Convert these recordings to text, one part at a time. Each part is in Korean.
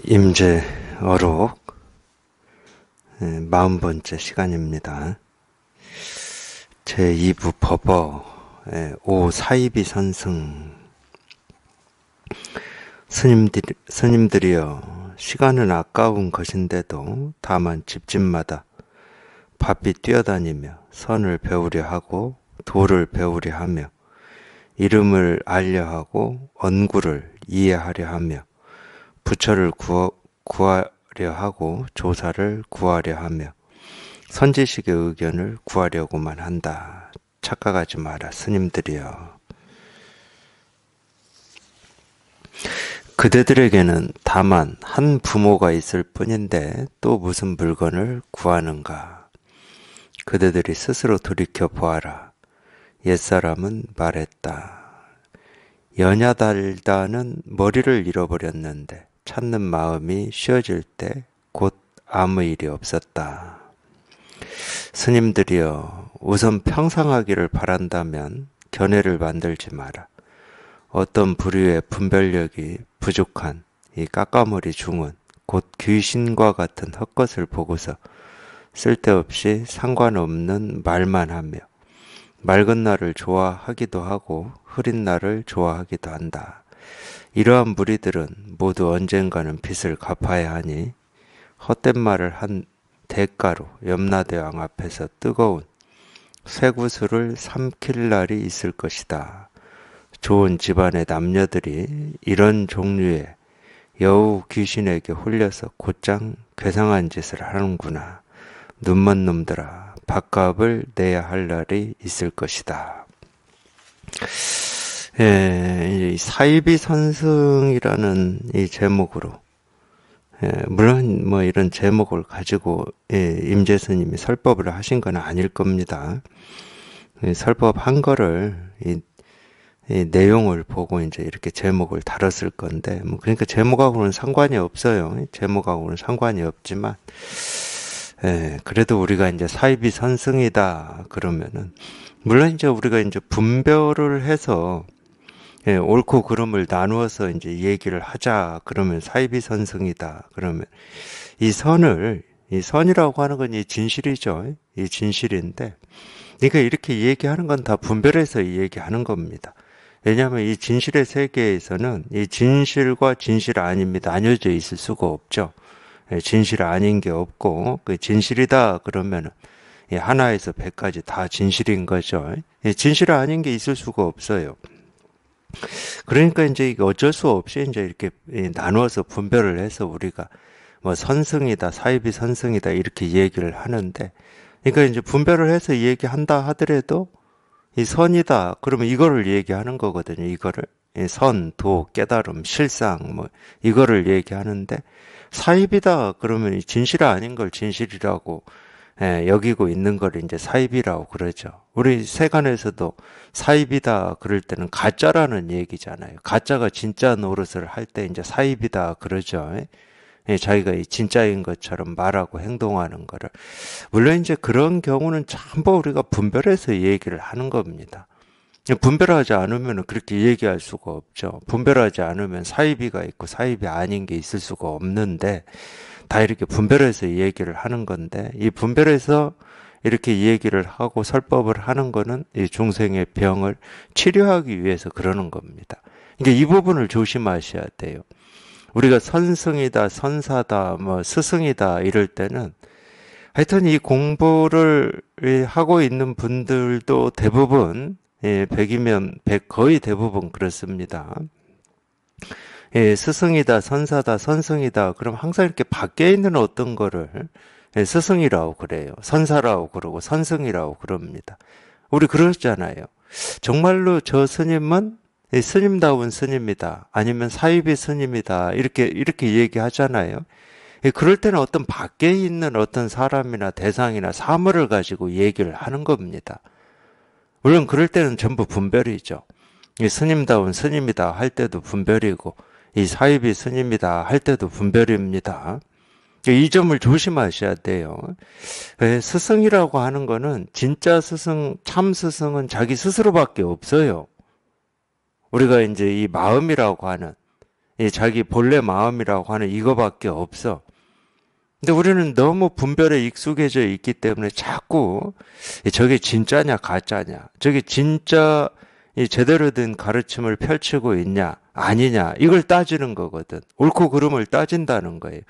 임재어록 40번째 시간입니다. 제2부 법어 오사이비 선승. 스님들이여, 시간은 아까운 것인데도 다만 집집마다 바삐 뛰어다니며 선을 배우려 하고 도를 배우려 하며 이름을 알려 하고 언구를 이해하려 하며 부처를 구하려 하고 조사를 구하려 하며 선지식의 의견을 구하려고만 한다. 착각하지 마라, 스님들이여. 그대들에게는 다만 한 부모가 있을 뿐인데 또 무슨 물건을 구하는가. 그대들이 스스로 돌이켜 보아라. 옛사람은 말했다. 연야달다는 머리를 잃어버렸는데 찾는 마음이 쉬어질 때 곧 아무 일이 없었다. 스님들이여, 우선 평상하기를 바란다면 견해를 만들지 마라. 어떤 부류의 분별력이 부족한 이 까까머리 중은 곧 귀신과 같은 헛것을 보고서 쓸데없이 상관없는 말만 하며 맑은 날을 좋아하기도 하고 흐린 날을 좋아하기도 한다. 이러한 무리들은 모두 언젠가는 빚을 갚아야 하니 헛된 말을 한 대가로 염라대왕 앞에서 뜨거운 쇠구슬을 삼킬 날이 있을 것이다. 좋은 집안의 남녀들이 이런 종류의 여우 귀신에게 홀려서 곧장 괴상한 짓을 하는구나. 눈먼 놈들아, 밥값을 내야 할 날이 있을 것이다. 이 사이비 선승이라는 이 제목으로, 물론 뭐 이런 제목을 가지고 임재 스님이 설법을 하신 건 아닐 겁니다. 설법한 거를 이 내용을 보고 이제 이렇게 제목을 달았을 건데, 뭐 그러니까 제목하고는 상관이 없어요. 제목하고는 상관이 없지만, 그래도 우리가 이제 사이비 선승이다 그러면은, 물론 이제 우리가 이제 분별을 해서 옳고 그름을 나누어서 이제 얘기를 하자 그러면 사이비 선승이다 그러면 이 선이라고 하는 건 이 진실이죠. 이 진실인데, 그러니까 이렇게 얘기하는 건 다 분별해서 얘기하는 겁니다. 왜냐하면 이 진실의 세계에서는 이 진실과 진실 아닙니다. 나뉘어져 있을 수가 없죠. 진실 아닌 게 없고, 그 진실이다 그러면은 하나에서 100까지 다 진실인 거죠. 진실 아닌 게 있을 수가 없어요. 그러니까 이제 어쩔 수 없이 이제 이렇게 나누어서 분별을 해서 우리가 뭐 선승이다, 사이비 선승이다 이렇게 얘기를 하는데, 그러니까 이제 분별을 해서 얘기한다 하더라도 이 선이다 그러면 이거를 얘기하는 거거든요. 이거를 선, 도, 깨달음, 실상 뭐 이거를 얘기하는데, 사입이다 그러면 이 진실 아닌 걸 진실이라고 여기고 있는 걸 이제 사입이라고 그러죠. 우리 세간에서도 사입이다 그럴 때는 가짜라는 얘기잖아요. 가짜가 진짜 노릇을 할 때 이제 사입이다 그러죠. 자기가 이 진짜인 것처럼 말하고 행동하는 거를. 물론 이제 그런 경우는 전부 우리가 분별해서 얘기를 하는 겁니다. 분별하지 않으면 그렇게 얘기할 수가 없죠. 분별하지 않으면 사이비가 있고 사이비 아닌 게 있을 수가 없는데, 다 이렇게 분별해서 얘기를 하는 건데, 이 분별해서 이렇게 얘기를 하고 설법을 하는 거는 이 중생의 병을 치료하기 위해서 그러는 겁니다. 그러니까 이 부분을 조심하셔야 돼요. 우리가 선승이다, 선사다, 뭐 스승이다 이럴 때는 하여튼 이 공부를 하고 있는 분들도 대부분 100이면 100 거의 대부분 그렇습니다. 스승이다, 선사다, 선승이다 그럼 항상 이렇게 밖에 있는 어떤 거를 스승이라고 그래요. 선사라고 그러고 선승이라고 그럽니다. 우리 그러잖아요. 정말로 저 스님은 스님다운 스님이다. 아니면 사이비 스님이다. 이렇게 얘기하잖아요. 그럴 때는 어떤 밖에 있는 어떤 사람이나 대상이나 사물을 가지고 얘기를 하는 겁니다. 물론 그럴 때는 전부 분별이죠. 이 스님다운 스님이다 할 때도 분별이고, 이 사이비 스님이다 할 때도 분별입니다. 이 점을 조심하셔야 돼요. 스승이라고 하는 거는 진짜 스승, 참 스승은 자기 스스로밖에 없어요. 우리가 이제 이 마음이라고 하는 이 자기 본래 마음이라고 하는 이거밖에 없어. 근데 우리는 너무 분별에 익숙해져 있기 때문에 자꾸 저게 진짜냐 가짜냐, 저게 진짜 제대로 된 가르침을 펼치고 있냐 아니냐, 이걸 따지는 거거든. 옳고 그름을 따진다는 거예요.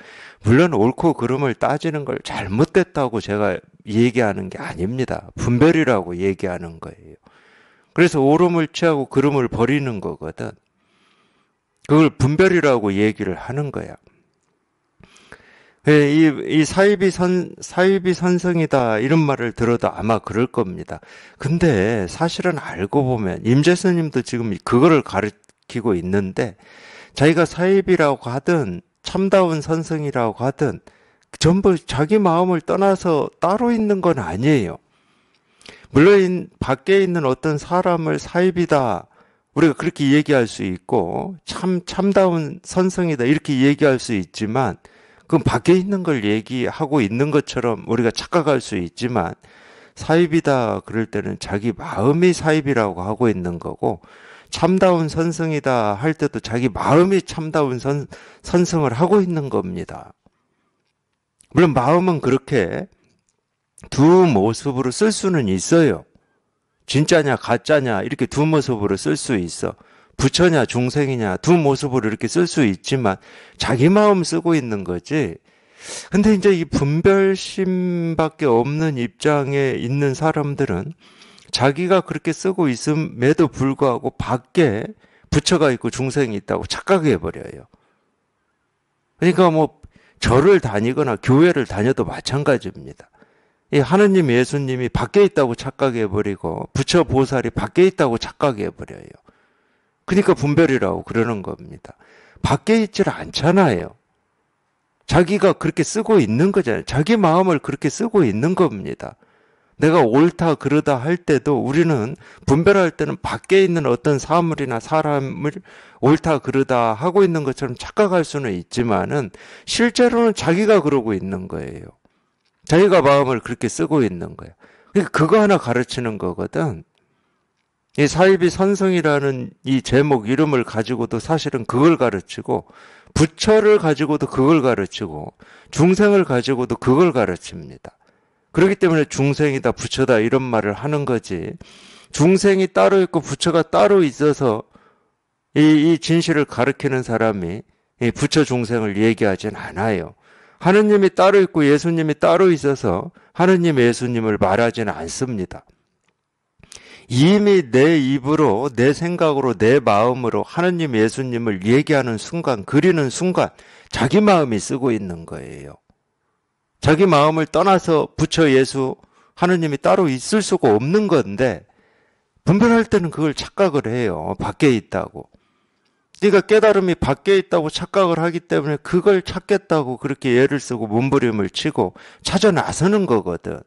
물론 옳고 그름을 따지는 걸 잘못됐다고 제가 얘기하는 게 아닙니다. 분별이라고 얘기하는 거예요. 그래서 옳음을 취하고 그름을 버리는 거거든. 그걸 분별이라고 얘기를 하는 거야. 이 사이비 선성이다 이런 말을 들어도 아마 그럴 겁니다. 근데 사실은 알고 보면 임재스님도 지금 그거를 가르치고 있는데, 자기가 사이비라고 하든 참다운 선성이라고 하든 전부 자기 마음을 떠나서 따로 있는 건 아니에요. 물론 밖에 있는 어떤 사람을 사이비다 우리가 그렇게 얘기할 수 있고, 참다운 선성이다 이렇게 얘기할 수 있지만, 그건 밖에 있는 걸 얘기하고 있는 것처럼 우리가 착각할 수 있지만, 사입이다 그럴 때는 자기 마음이 사입이라고 하고 있는 거고, 참다운 선성이다 할 때도 자기 마음이 참다운 선성을 하고 있는 겁니다. 물론 마음은 그렇게 두 모습으로 쓸 수는 있어요. 진짜냐 가짜냐 이렇게 두 모습으로 쓸 수 있어. 부처냐 중생이냐 두 모습으로 이렇게 쓸 수 있지만 자기 마음 쓰고 있는 거지. 근데 이제 이 분별심밖에 없는 입장에 있는 사람들은 자기가 그렇게 쓰고 있음에도 불구하고 밖에 부처가 있고 중생이 있다고 착각해 버려요. 그러니까 뭐 절을 다니거나 교회를 다녀도 마찬가지입니다. 이 하느님 예수님이 밖에 있다고 착각해 버리고 부처 보살이 밖에 있다고 착각해 버려요. 그러니까 분별이라고 그러는 겁니다. 밖에 있질 않잖아요. 자기가 그렇게 쓰고 있는 거잖아요. 자기 마음을 그렇게 쓰고 있는 겁니다. 내가 옳다 그르다 할 때도 우리는 분별할 때는 밖에 있는 어떤 사물이나 사람을 옳다 그르다 하고 있는 것처럼 착각할 수는 있지만은 실제로는 자기가 그러고 있는 거예요. 자기가 마음을 그렇게 쓰고 있는 거예요. 그러니까 그거 하나 가르치는 거거든. 이 사이비 선성이라는 이 제목 이름을 가지고도 사실은 그걸 가르치고, 부처를 가지고도 그걸 가르치고, 중생을 가지고도 그걸 가르칩니다. 그렇기 때문에 중생이다 부처다 이런 말을 하는 거지, 중생이 따로 있고 부처가 따로 있어서 이 진실을 가르치는 사람이 이 부처 중생을 얘기하진 않아요. 하느님이 따로 있고 예수님이 따로 있어서 하느님 예수님을 말하지는 않습니다. 이미 내 입으로, 내 생각으로, 내 마음으로 하느님 예수님을 얘기하는 순간, 그리는 순간 자기 마음이 쓰고 있는 거예요. 자기 마음을 떠나서 부처 예수 하느님이 따로 있을 수가 없는 건데, 분별할 때는 그걸 착각을 해요. 밖에 있다고. 그러니까 깨달음이 밖에 있다고 착각을 하기 때문에 그걸 찾겠다고 그렇게 애를 쓰고 몸부림을 치고 찾아 나서는 거거든.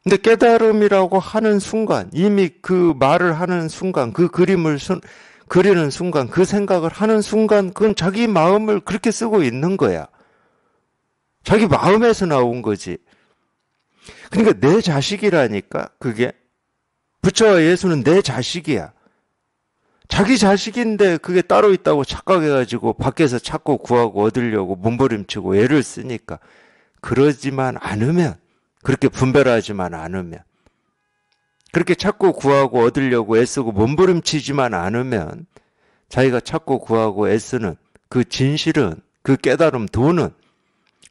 근데 깨달음이라고 하는 순간, 이미 그 말을 하는 순간, 그 그림을 그리는 순간, 그 생각을 하는 순간, 그건 자기 마음을 그렇게 쓰고 있는 거야. 자기 마음에서 나온 거지. 그러니까 내 자식이라니까, 그게. 부처와 예수는 내 자식이야. 자기 자식인데 그게 따로 있다고 착각해가지고 밖에서 찾고 구하고 얻으려고 몸부림치고 애를 쓰니까, 그러지만 않으면, 그렇게 분별하지만 않으면, 그렇게 찾고 구하고 얻으려고 애쓰고 몸부림치지만 않으면, 자기가 찾고 구하고 애쓰는 그 진실은, 그 깨달음 도는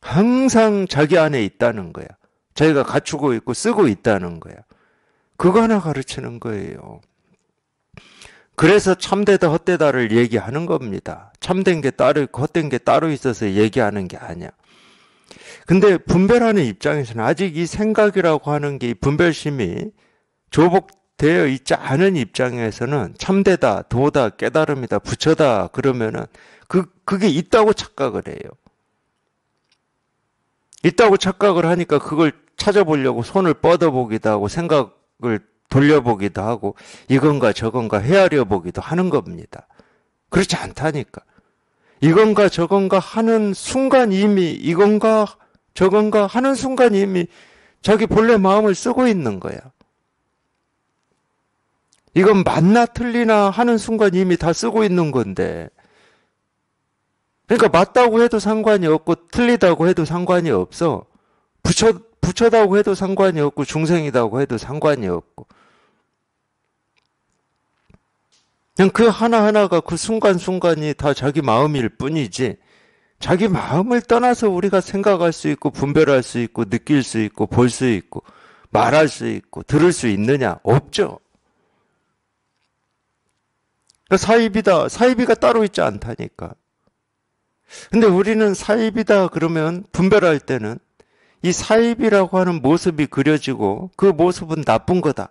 항상 자기 안에 있다는 거야. 자기가 갖추고 있고 쓰고 있다는 거야. 그거 하나 가르치는 거예요. 그래서 참되다 헛되다를 얘기하는 겁니다. 참된 게 따로 있고 헛된 게 따로 있어서 얘기하는 게 아니야. 근데 분별하는 입장에서는 아직 이 생각이라고 하는 게, 이 분별심이 조복되어 있지 않은 입장에서는 참되다, 도다, 깨달음이다, 부처다 그러면은 그게 있다고 착각을 해요. 있다고 착각을 하니까 그걸 찾아보려고 손을 뻗어보기도 하고 생각을 돌려보기도 하고 이건가 저건가 헤아려 보기도 하는 겁니다. 그렇지 않다니까. 이건가 저건가 하는 순간 이미 이건가 저건가 하는 순간 이미 자기 본래 마음을 쓰고 있는 거야. 이건 맞나 틀리나 하는 순간 이미 다 쓰고 있는 건데. 그러니까 맞다고 해도 상관이 없고 틀리다고 해도 상관이 없어. 부처다고 해도 상관이 없고 중생이라고 해도 상관이 없고. 그냥 그 하나하나가 그 순간순간이 다 자기 마음일 뿐이지, 자기 마음을 떠나서 우리가 생각할 수 있고 분별할 수 있고 느낄 수 있고 볼 수 있고 말할 수 있고 들을 수 있느냐? 없죠. 사입이다. 사입이가 따로 있지 않다니까. 근데 우리는 사입이다 그러면 분별할 때는 이 사입이라고 하는 모습이 그려지고 그 모습은 나쁜 거다.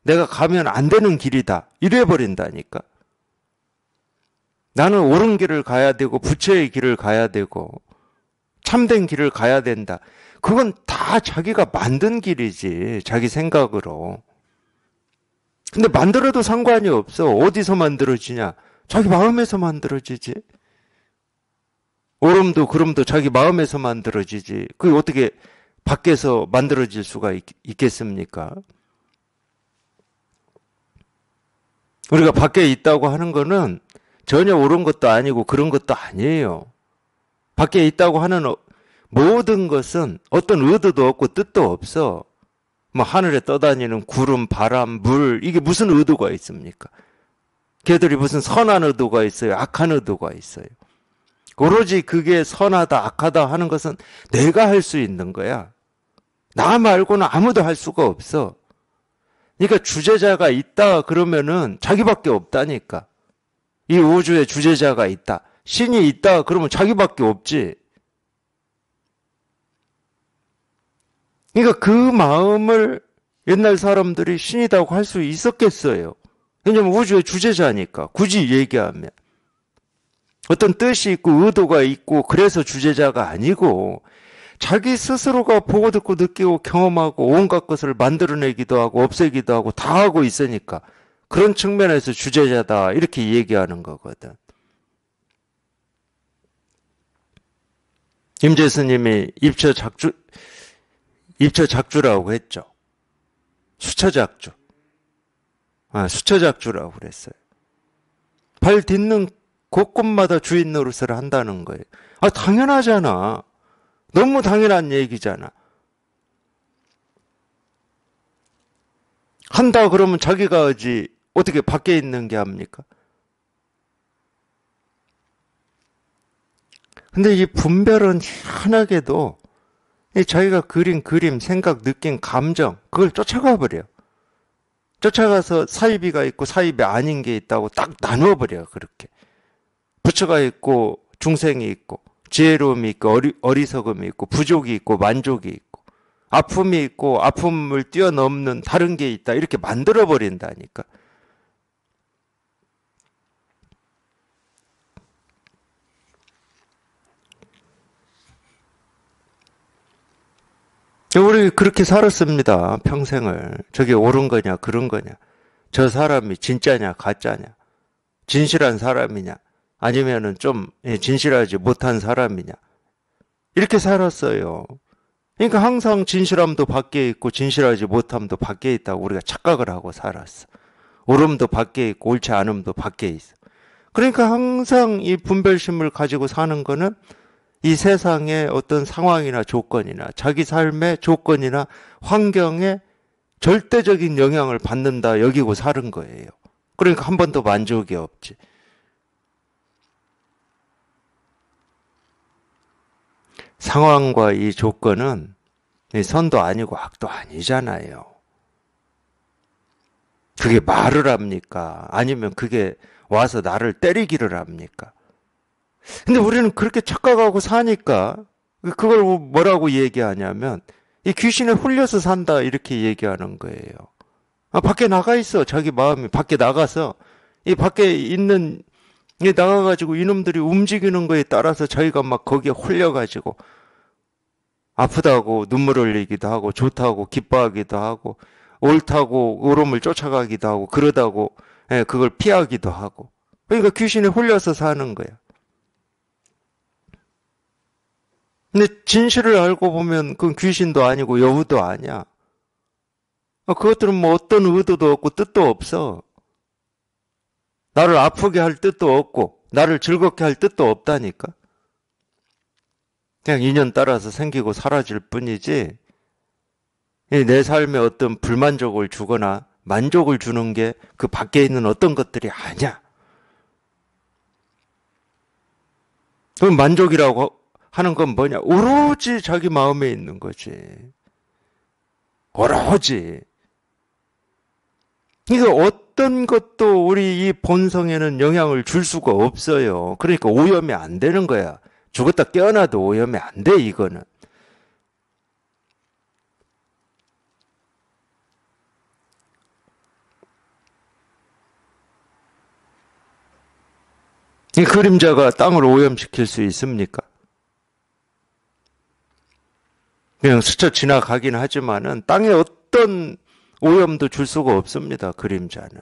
내가 가면 안 되는 길이다. 이래 버린다니까. 나는 옳은 길을 가야 되고 부처의 길을 가야 되고 참된 길을 가야 된다. 그건 다 자기가 만든 길이지. 자기 생각으로. 근데 만들어도 상관이 없어. 어디서 만들어지냐? 자기 마음에서 만들어지지. 옳음도 그름도 자기 마음에서 만들어지지. 그게 어떻게 밖에서 만들어질 수가 있겠습니까? 우리가 밖에 있다고 하는 거는 전혀 옳은 것도 아니고 그런 것도 아니에요. 밖에 있다고 하는 모든 것은 어떤 의도도 없고 뜻도 없어. 뭐 하늘에 떠다니는 구름, 바람, 물, 이게 무슨 의도가 있습니까? 걔들이 무슨 선한 의도가 있어요? 악한 의도가 있어요? 오로지 그게 선하다, 악하다 하는 것은 내가 할 수 있는 거야. 나 말고는 아무도 할 수가 없어. 그러니까 주제자가 있다 그러면은 자기밖에 없다니까. 이 우주에 주제자가 있다. 신이 있다 그러면 자기밖에 없지. 그러니까 그 마음을 옛날 사람들이 신이라고 할 수 있었겠어요. 왜냐면 우주의 주제자니까. 굳이 얘기하면. 어떤 뜻이 있고 의도가 있고 그래서 주제자가 아니고 자기 스스로가 보고 듣고 느끼고 경험하고 온갖 것을 만들어내기도 하고 없애기도 하고 다 하고 있으니까 그런 측면에서 주제자다 이렇게 얘기하는 거거든. 임재 스님이 입처작주라고 했죠. 수처작주. 수처작주라고 그랬어요. 발 딛는 곳곳마다 주인 노릇을 한다는 거예요. 당연하잖아. 너무 당연한 얘기잖아. 한다 그러면 자기가 어떻게 밖에 있는 게 합니까? 근데 이 분별은 희한하게도 자기가 그린 그림, 생각, 느낌, 감정 그걸 쫓아가 버려. 쫓아가서 사입이가 있고 사입이 아닌 게 있다고 딱 나누어 버려. 그렇게. 부처가 있고 중생이 있고 지혜로움이 있고 어리석음이 있고 부족이 있고 만족이 있고 아픔이 있고 아픔을 뛰어넘는 다른 게 있다. 이렇게 만들어 버린다니까. 우리 그렇게 살았습니다. 평생을. 저게 옳은 거냐 그런 거냐. 저 사람이 진짜냐 가짜냐. 진실한 사람이냐. 아니면은 좀 진실하지 못한 사람이냐. 이렇게 살았어요. 그러니까 항상 진실함도 밖에 있고 진실하지 못함도 밖에 있다고 우리가 착각을 하고 살았어. 옳음도 밖에 있고 옳지 않음도 밖에 있어. 그러니까 항상 이 분별심을 가지고 사는 거는 이 세상의 어떤 상황이나 조건이나 자기 삶의 조건이나 환경에 절대적인 영향을 받는다 여기고 사는 거예요. 그러니까 한 번도 만족이 없지. 상황과 이 조건은 선도 아니고 악도 아니잖아요. 그게 말을 합니까? 아니면 그게 와서 나를 때리기를 합니까? 근데 우리는 그렇게 착각하고 사니까 그걸 뭐라고 얘기하냐면 이 귀신에 홀려서 산다 이렇게 얘기하는 거예요. 밖에 나가 있어. 자기 마음이 밖에 나가서 이 밖에 있는 나가가지고 이놈들이 움직이는 거에 따라서 자기가 막 거기에 홀려가지고 아프다고 눈물 흘리기도 하고 좋다고 기뻐하기도 하고 옳다고 옳음을 쫓아가기도 하고 그러다고 그걸 피하기도 하고. 그러니까 귀신에 홀려서 사는 거야. 근데 진실을 알고 보면 그건 귀신도 아니고 여우도 아니야. 그것들은 뭐 어떤 의도도 없고 뜻도 없어. 나를 아프게 할 뜻도 없고 나를 즐겁게 할 뜻도 없다니까. 그냥 인연 따라서 생기고 사라질 뿐이지 내 삶에 어떤 불만족을 주거나 만족을 주는 게 그 밖에 있는 어떤 것들이 아니야. 그럼 만족이라고 하는 건 뭐냐? 오로지 자기 마음에 있는 거지. 오로지. 이거 어떤 것도 우리 이 본성에는 영향을 줄 수가 없어요. 그러니까 오염이 안 되는 거야. 죽었다 깨어나도 오염이 안 돼, 이거는. 이 그림자가 땅을 오염시킬 수 있습니까? 그냥 스쳐 지나가긴 하지만은 땅에 어떤 오염도 줄 수가 없습니다. 그림자는.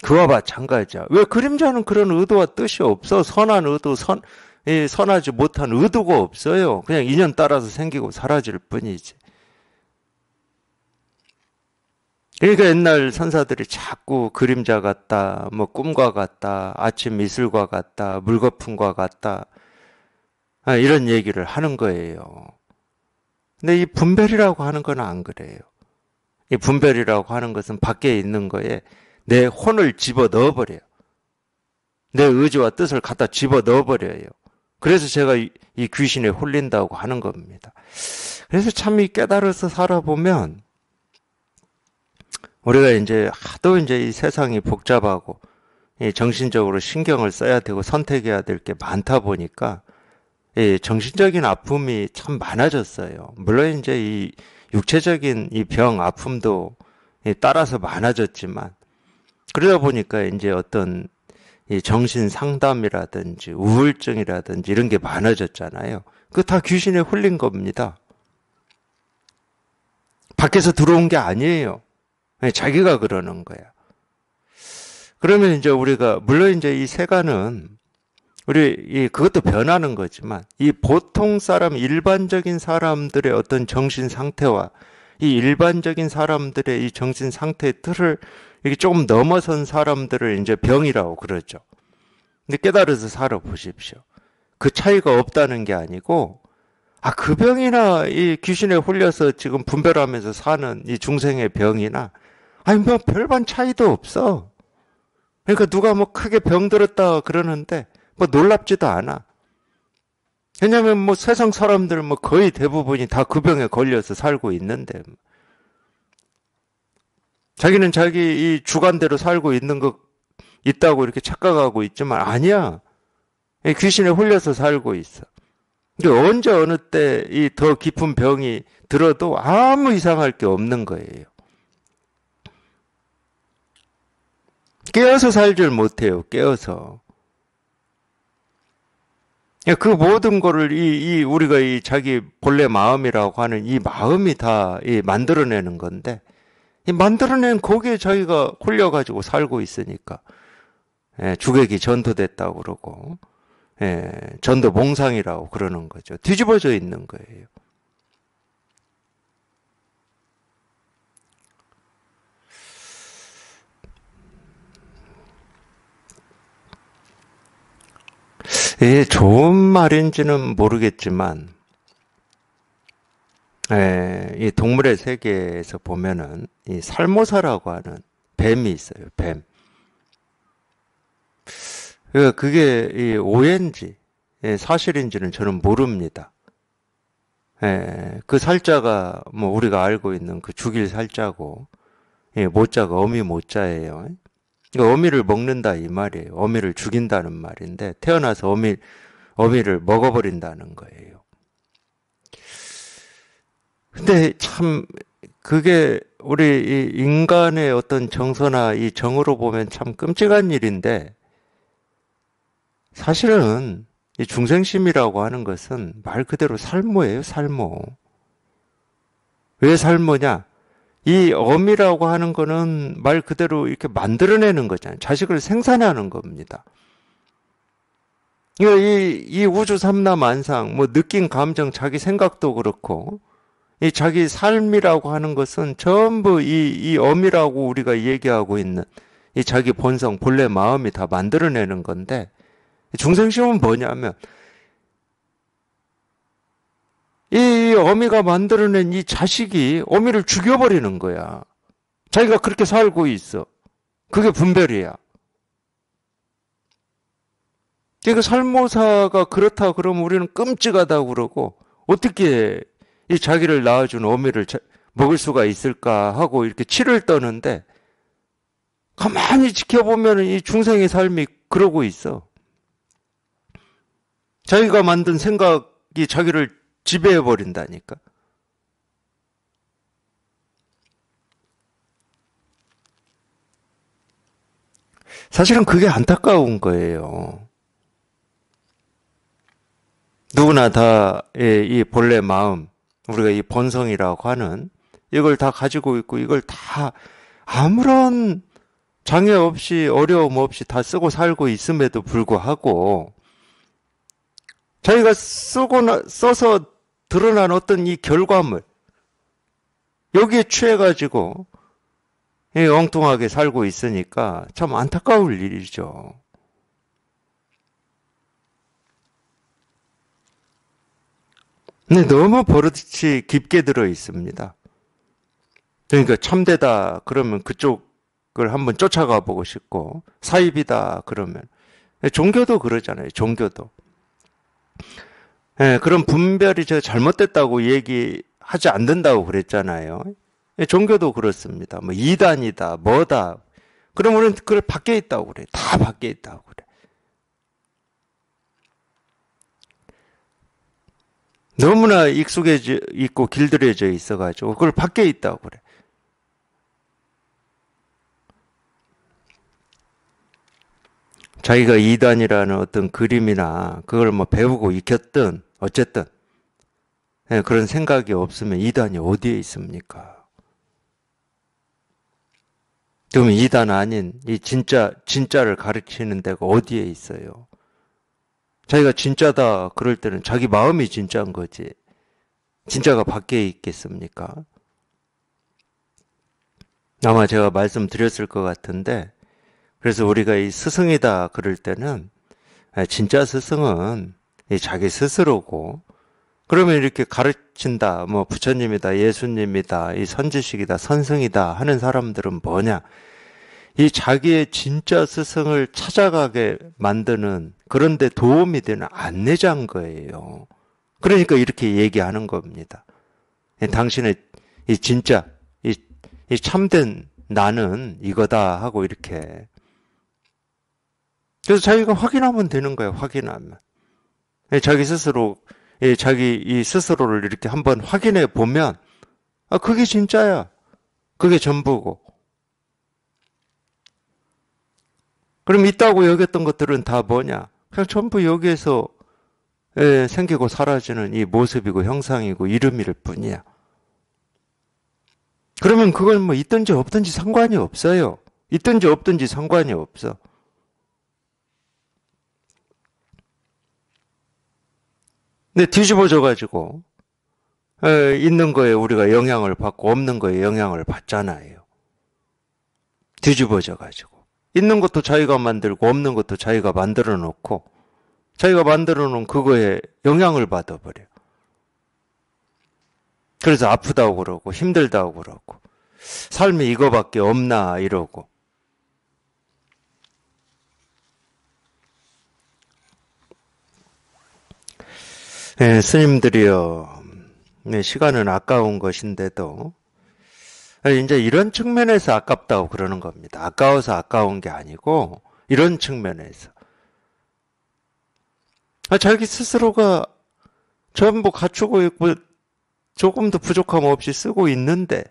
그와 마찬가지야. 왜 그림자는 그런 의도와 뜻이 없어? 선한 의도, 선하지 못한 의도가 없어요. 그냥 인연 따라서 생기고 사라질 뿐이지. 그러니까 옛날 선사들이 자꾸 그림자 같다, 뭐 꿈과 같다, 아침 이슬과 같다, 물거품과 같다, 이런 얘기를 하는 거예요. 근데 이 분별이라고 하는 건 안 그래요. 이 분별이라고 하는 것은 밖에 있는 거에 내 혼을 집어 넣어버려요. 내 의지와 뜻을 갖다 집어 넣어버려요. 그래서 제가 이 귀신에 홀린다고 하는 겁니다. 그래서 참 이 깨달아서 살아보면 우리가 이제 하도 이제 이 세상이 복잡하고 정신적으로 신경을 써야 되고 선택해야 될 게 많다 보니까 정신적인 아픔이 참 많아졌어요. 물론 이제 이 육체적인 이 병 아픔도 따라서 많아졌지만 그러다 보니까 이제 어떤 이 정신 상담이라든지 우울증이라든지 이런 게 많아졌잖아요. 그거 다 귀신에 홀린 겁니다. 밖에서 들어온 게 아니에요. 자기가 그러는 거야. 그러면 이제 우리가 물론 이제 이 세간은 그것도 변하는 거지만 이 보통 사람 일반적인 사람들의 어떤 정신 상태와 이 일반적인 사람들의 이 정신 상태의 틀을 이게 조금 넘어선 사람들을 이제 병이라고 그러죠. 근데 깨달아서 살아보십시오. 그 차이가 없다는 게 아니고 그 병이나 이 귀신에 홀려서 지금 분별하면서 사는 이 중생의 병이나 뭐 별반 차이도 없어. 그러니까 누가 뭐 크게 병들었다 그러는데 뭐 놀랍지도 않아. 왜냐면 뭐 세상 사람들 뭐 거의 대부분이 다 그 병에 걸려서 살고 있는데 자기는 자기 이 주관대로 살고 있는 거 있다고 이렇게 착각하고 있지만 아니야. 귀신에 홀려서 살고 있어. 언제 어느 때 이 더 깊은 병이 들어도 아무 이상할 게 없는 거예요. 깨어서 살질 못해요. 깨어서. 그 모든 거를 우리가 이 자기 본래 마음이라고 하는 이 마음이 다 만들어내는 건데 이 만들어낸 거기에 자기가 홀려가지고 살고 있으니까 주객이 전도됐다고 그러고 전도 몽상이라고 그러는 거죠. 뒤집어져 있는 거예요. 좋은 말인지는 모르겠지만 이 동물의 세계에서 보면은 이 살모사라고 하는 뱀이 있어요. 뱀. 그게 이 오해인지 사실인지는 저는 모릅니다. 그 살자가 뭐 우리가 알고 있는 그 죽일 살자고 모자가 어미 모자예요. 그러니까 어미를 먹는다 이 말이에요. 어미를 죽인다는 말인데 태어나서 어미를 먹어버린다는 거예요. 근데 참 그게 우리 이 인간의 어떤 정서나 이 정으로 보면 참 끔찍한 일인데 사실은 이 중생심이라고 하는 것은 말 그대로 살모예요. 살모. 왜 살모냐? 이 어미라고 하는 거는 말 그대로 이렇게 만들어내는 거잖아요. 자식을 생산하는 겁니다. 이 우주 삼라만상, 뭐 느낌, 감정, 자기 생각도 그렇고, 이 자기 삶이라고 하는 것은 전부 이 어미라고 우리가 얘기하고 있는 이 자기 본성, 본래 마음이 다 만들어내는 건데, 중생심은 뭐냐면, 이 어미가 만들어낸 이 자식이 어미를 죽여버리는 거야. 자기가 그렇게 살고 있어. 그게 분별이야. 그러니까 살모사가 그렇다 그러면 우리는 끔찍하다고 그러고, 어떻게 이 자기를 낳아준 어미를 먹을 수가 있을까 하고 이렇게 치를 떠는데, 가만히 지켜보면 이 중생의 삶이 그러고 있어. 자기가 만든 생각이 자기를 지배해버린다니까. 사실은 그게 안타까운 거예요. 누구나 다 이 본래 마음, 우리가 이 본성이라고 하는 이걸 다 가지고 있고 이걸 다 아무런 장애 없이 어려움 없이 다 쓰고 살고 있음에도 불구하고 자기가 써서 드러난 어떤 이 결과물 여기에 취해가지고 엉뚱하게 살고 있으니까 참 안타까울 일이죠. 근데 너무 버릇이 깊게 들어 있습니다. 그러니까 참되다 그러면 그쪽을 한번 쫓아가 보고 싶고 사입이다 그러면 종교도 그러잖아요. 종교도. 그런 분별이 저 잘못됐다고 얘기하지 않는다고 그랬잖아요. 종교도 그렇습니다. 뭐 이단이다 뭐다. 그럼 우리는 그걸 밖에 있다고 그래. 다 밖에 있다고 그래. 너무나 익숙해져 있고 길들여져 있어가지고 그걸 밖에 있다고 그래. 자기가 이단이라는 어떤 그림이나 그걸 뭐 배우고 익혔든 어쨌든 그런 생각이 없으면 이단이 어디에 있습니까? 그러면 이단 아닌 이 진짜를 가르치는 데가 어디에 있어요? 자기가 진짜다 그럴 때는 자기 마음이 진짜인 거지. 진짜가 밖에 있겠습니까? 아마 제가 말씀드렸을 것 같은데 그래서 우리가 이 스승이다 그럴 때는 진짜 스승은 자기 스스로고 그러면 이렇게 가르친다 뭐 부처님이다 예수님이다 이 선지식이다 선승이다 하는 사람들은 뭐냐 이 자기의 진짜 스승을 찾아가게 만드는 그런 데 도움이 되는 안내자인 거예요. 그러니까 이렇게 얘기하는 겁니다. 당신의 이 진짜 이 참된 나는 이거다 하고 이렇게 그래서 자기가 확인하면 되는 거예요. 확인하면 자기 스스로 자기 이 스스로를 이렇게 한번 확인해 보면 그게 진짜야. 그게 전부고. 그럼 있다고 여겼던 것들은 다 뭐냐? 그냥 전부 여기에서 생기고 사라지는 이 모습이고 형상이고 이름일 뿐이야. 그러면 그건 뭐 있든지 없든지 상관이 없어요. 있든지 없든지 상관이 없어. 근데 뒤집어져가지고 있는 거에 우리가 영향을 받고 없는 거에 영향을 받잖아요. 뒤집어져가지고. 있는 것도 자기가 만들고 없는 것도 자기가 만들어 놓고 자기가 만들어 놓은 그거에 영향을 받아버려. 그래서 아프다고 그러고 힘들다고 그러고 삶이 이거밖에 없나 이러고 스님들이요 시간은 아까운 것인데도 이제 이런 측면에서 아깝다고 그러는 겁니다. 아까워서 아까운 게 아니고 이런 측면에서 자기 스스로가 전부 갖추고 있고 조금도 부족함 없이 쓰고 있는데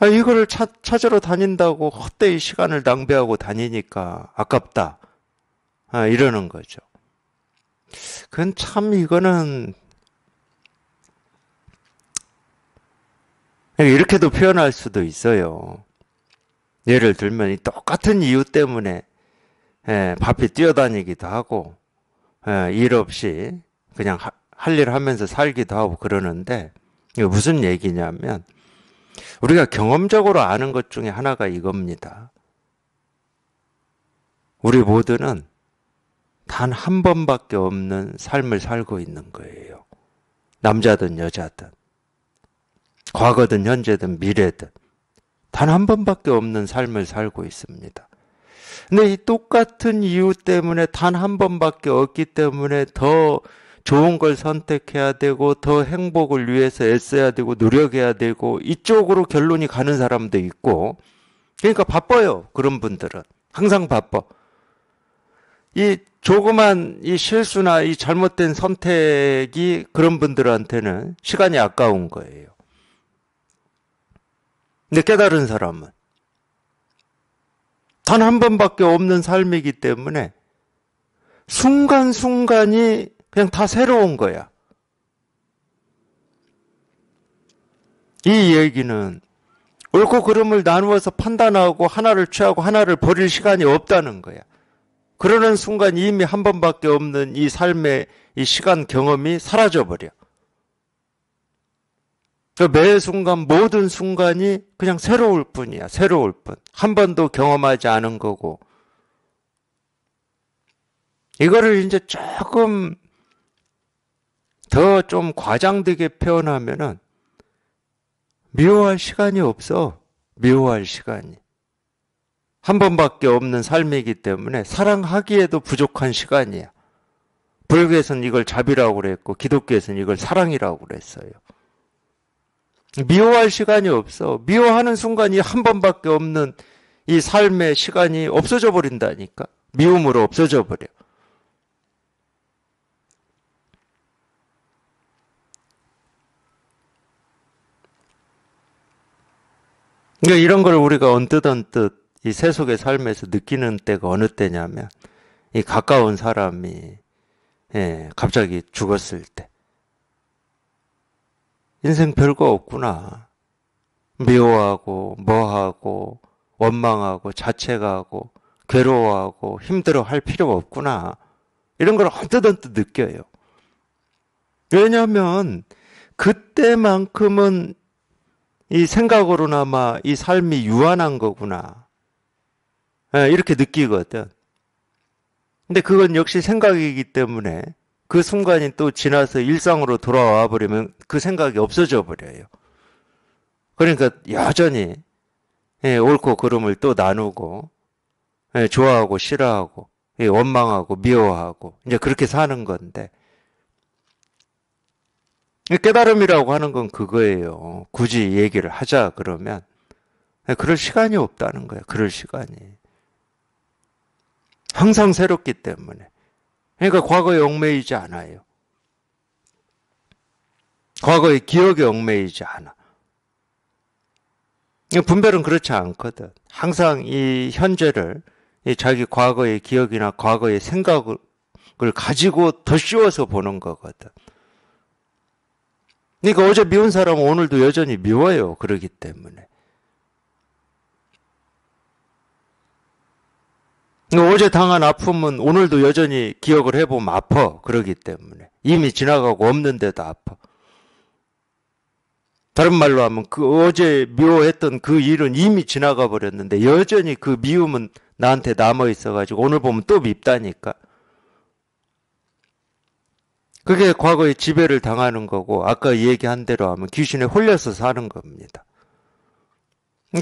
이거를 찾으러 다닌다고 헛되이 시간을 낭비하고 다니니까 아깝다 이러는 거죠. 그건 참 이거는 이렇게도 표현할 수도 있어요. 예를 들면 똑같은 이유 때문에 바삐 뛰어다니기도 하고 일 없이 그냥 할 일 하면서 살기도 하고 그러는데 이거 무슨 얘기냐면 우리가 경험적으로 아는 것 중에 하나가 이겁니다. 우리 모두는 단 한 번밖에 없는 삶을 살고 있는 거예요. 남자든 여자든, 과거든 현재든 미래든 단 한 번밖에 없는 삶을 살고 있습니다. 근데 이 똑같은 이유 때문에 단 한 번밖에 없기 때문에 더 좋은 걸 선택해야 되고 더 행복을 위해서 애써야 되고 노력해야 되고 이쪽으로 결론이 가는 사람도 있고, 그러니까 바빠요. 그런 분들은 항상 바빠. 이 조그만 이 실수나 이 잘못된 선택이 그런 분들한테는 시간이 아까운 거예요. 근데 깨달은 사람은 단 한 번밖에 없는 삶이기 때문에 순간순간이 그냥 다 새로운 거야. 이 얘기는 옳고 그름을 나누어서 판단하고 하나를 취하고 하나를 버릴 시간이 없다는 거야. 그러는 순간 이미 한 번밖에 없는 이 삶의 이 시간 경험이 사라져버려. 매 순간 모든 순간이 그냥 새로울 뿐이야. 새로울 뿐. 한 번도 경험하지 않은 거고. 이거를 이제 조금 더 좀 과장되게 표현하면은 미워할 시간이 없어. 미워할 시간이. 한 번밖에 없는 삶이기 때문에 사랑하기에도 부족한 시간이야. 불교에서는 이걸 자비라고 그랬고 기독교에서는 이걸 사랑이라고 그랬어요. 미워할 시간이 없어. 미워하는 순간이 한 번밖에 없는 이 삶의 시간이 없어져 버린다니까. 미움으로 없어져 버려. 그러니까 이런 걸 우리가 언뜻 이 세속의 삶에서 느끼는 때가 어느 때냐면 이 가까운 사람이 갑자기 죽었을 때 인생 별거 없구나. 미워하고 뭐하고 원망하고 자책하고 괴로워하고 힘들어할 필요가 없구나. 이런 걸 언뜻 느껴요. 왜냐하면 그때만큼은 이 생각으로나마 이 삶이 유한한 거구나. 이렇게 느끼거든. 근데 그건 역시 생각이기 때문에 그 순간이 또 지나서 일상으로 돌아와 버리면 그 생각이 없어져 버려요. 그러니까 여전히 옳고 그름을 또 나누고 좋아하고 싫어하고 원망하고 미워하고 이제 그렇게 사는 건데, 깨달음이라고 하는 건 그거예요. 굳이 얘기를 하자 그러면 그럴 시간이 없다는 거야. 그럴 시간이. 항상 새롭기 때문에. 그러니까 과거에 얽매이지 않아요. 과거의 기억에 얽매이지 않아. 분별은 그렇지 않거든. 항상 이 현재를 자기 과거의 기억이나 과거의 생각을 가지고 더 씌워서 보는 거거든. 그러니까 어제 미운 사람은 오늘도 여전히 미워요. 그러기 때문에. 어제 당한 아픔은 오늘도 여전히 기억을 해보면 아파. 그러기 때문에. 이미 지나가고 없는데도 아파. 다른 말로 하면 그 어제 미워했던 그 일은 이미 지나가 버렸는데 여전히 그 미움은 나한테 남아있어가지고 오늘 보면 또 밉다니까. 그게 과거에 지배를 당하는 거고 아까 얘기한 대로 하면 귀신에 홀려서 사는 겁니다.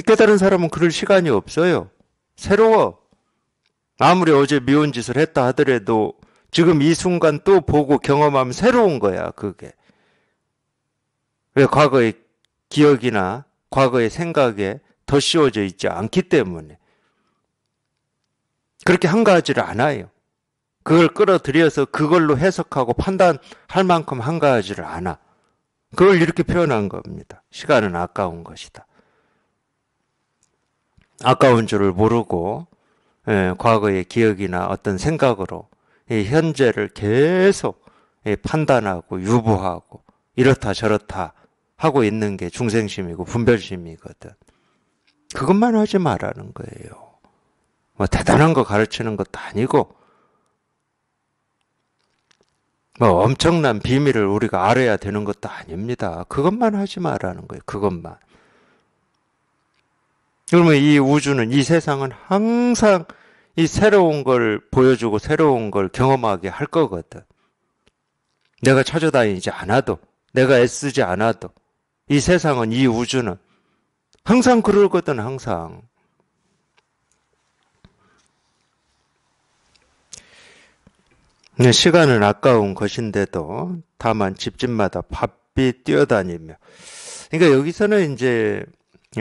깨달은 사람은 그럴 시간이 없어요. 새로워. 아무리 어제 미운 짓을 했다 하더라도 지금 이 순간 또 보고 경험하면 새로운 거야, 그게. 왜? 과거의 기억이나 과거의 생각에 더 씌워져 있지 않기 때문에. 그렇게 한가하지를 않아요. 그걸 끌어들여서 그걸로 해석하고 판단할 만큼 한가하지를 않아. 그걸 이렇게 표현한 겁니다. 시간은 아까운 것이다. 아까운 줄을 모르고 과거의 기억이나 어떤 생각으로 현재를 계속 판단하고 유보하고 이렇다 저렇다 하고 있는 게 중생심이고 분별심이거든. 그것만 하지 말라는 거예요. 뭐 대단한 거 가르치는 것도 아니고 뭐 엄청난 비밀을 우리가 알아야 되는 것도 아닙니다. 그것만 하지 말라는 거예요. 그것만. 그러면 이 우주는, 이 세상은 항상 이 새로운 걸 보여주고 새로운 걸 경험하게 할 거거든. 내가 찾아다니지 않아도, 내가 애쓰지 않아도, 이 세상은, 이 우주는 항상 그러거든, 항상. 시간은 아까운 것인데도 다만 집집마다 바삐 뛰어다니며. 그러니까 여기서는 이제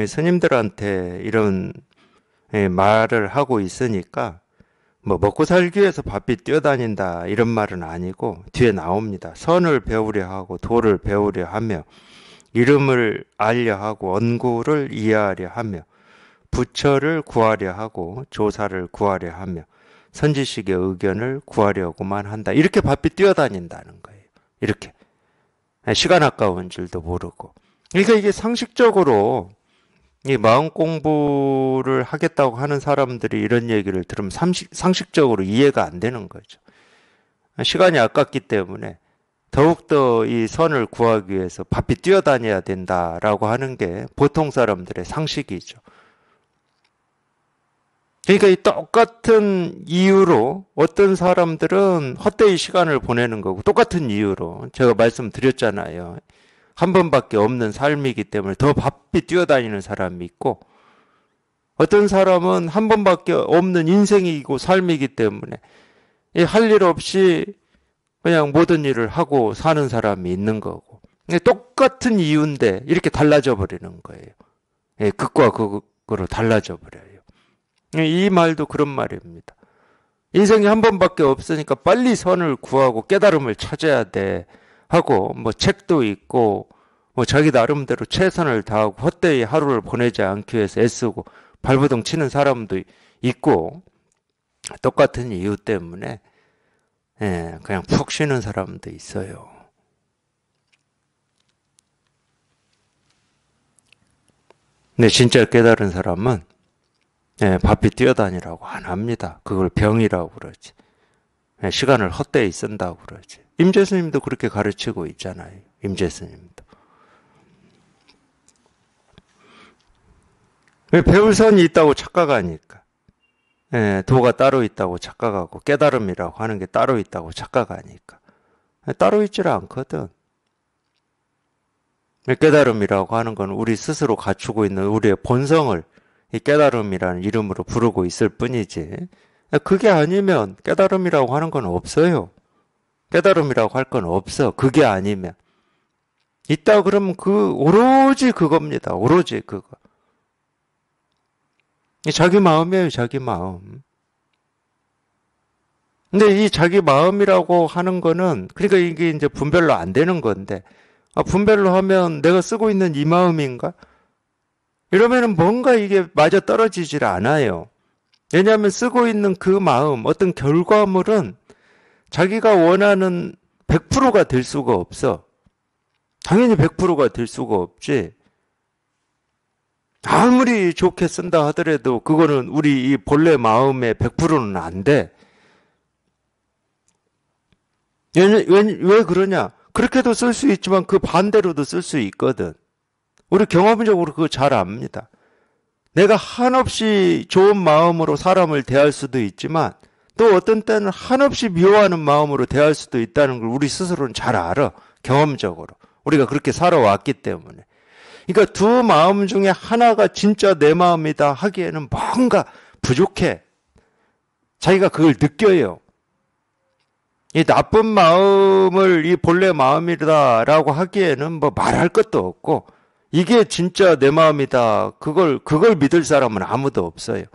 스님들한테 이런 말을 하고 있으니까 뭐 먹고 살기 위해서 바삐 뛰어다닌다 이런 말은 아니고 뒤에 나옵니다. 선을 배우려 하고 도를 배우려 하며 이름을 알려 하고 언구를 이해하려 하며 부처를 구하려 하고 조사를 구하려 하며 선지식의 의견을 구하려고만 한다. 이렇게 바삐 뛰어다닌다는 거예요. 이렇게. 시간 아까운 줄도 모르고. 그러니까 이게 상식적으로 이 마음 공부를 하겠다고 하는 사람들이 이런 얘기를 들으면 상식적으로 이해가 안 되는 거죠. 시간이 아깝기 때문에 더욱더 이 선을 구하기 위해서 바삐 뛰어다녀야 된다라고 하는 게 보통 사람들의 상식이죠. 그러니까 이 똑같은 이유로 어떤 사람들은 헛되이 시간을 보내는 거고 똑같은 이유로 제가 말씀드렸잖아요. 한 번밖에 없는 삶이기 때문에 더 바삐 뛰어다니는 사람이 있고 어떤 사람은 한 번밖에 없는 인생이고 삶이기 때문에 할 일 없이 그냥 모든 일을 하고 사는 사람이 있는 거고 똑같은 이유인데 이렇게 달라져 버리는 거예요. 극과 극으로 달라져 버려요. 이 말도 그런 말입니다. 인생이 한 번밖에 없으니까 빨리 선을 구하고 깨달음을 찾아야 돼 하고 뭐 책도 있고 뭐 자기 나름대로 최선을 다하고 헛되이 하루를 보내지 않기 위해서 애쓰고 발버둥 치는 사람도 있고 똑같은 이유 때문에 그냥 푹 쉬는 사람도 있어요. 근데 진짜 깨달은 사람은 바삐 뛰어다니라고 안 합니다. 그걸 병이라고 그러지. 시간을 헛되이 쓴다고 그러지. 임재스님도 그렇게 가르치고 있잖아요. 임재스님도. 배울 선이 있다고 착각하니까. 도가 따로 있다고 착각하고 깨달음이라고 하는 게 따로 있다고 착각하니까. 따로 있질 않거든. 깨달음이라고 하는 건 우리 스스로 갖추고 있는 우리의 본성을 이 깨달음이라는 이름으로 부르고 있을 뿐이지 그게 아니면 깨달음이라고 하는 건 없어요. 깨달음이라고 할 건 없어. 그게 아니면. 있다 그러면 오로지 그겁니다. 오로지 그거. 자기 마음이에요. 자기 마음. 근데 이 자기 마음이라고 하는 거는 그러니까 이게 이제 분별로 안 되는 건데 분별로 하면 내가 쓰고 있는 이 마음인가? 이러면은 뭔가 이게 맞아 떨어지질 않아요. 왜냐하면 쓰고 있는 그 마음, 어떤 결과물은 자기가 원하는 100%가 될 수가 없어. 당연히 100%가 될 수가 없지. 아무리 좋게 쓴다 하더라도 그거는 우리 이 본래 마음의 100%는 안 돼. 왜 그러냐? 그렇게도 쓸 수 있지만 그 반대로도 쓸 수 있거든. 우리 경험적으로 그거 잘 압니다. 내가 한없이 좋은 마음으로 사람을 대할 수도 있지만 또 어떤 때는 한없이 미워하는 마음으로 대할 수도 있다는 걸 우리 스스로는 잘 알아. 경험적으로. 우리가 그렇게 살아왔기 때문에. 그러니까 두 마음 중에 하나가 진짜 내 마음이다 하기에는 뭔가 부족해. 자기가 그걸 느껴요. 이 나쁜 마음을 이 본래 마음이다라고 하기에는 뭐 말할 것도 없고 이게 진짜 내 마음이다. 그걸 믿을 사람은 아무도 없어요.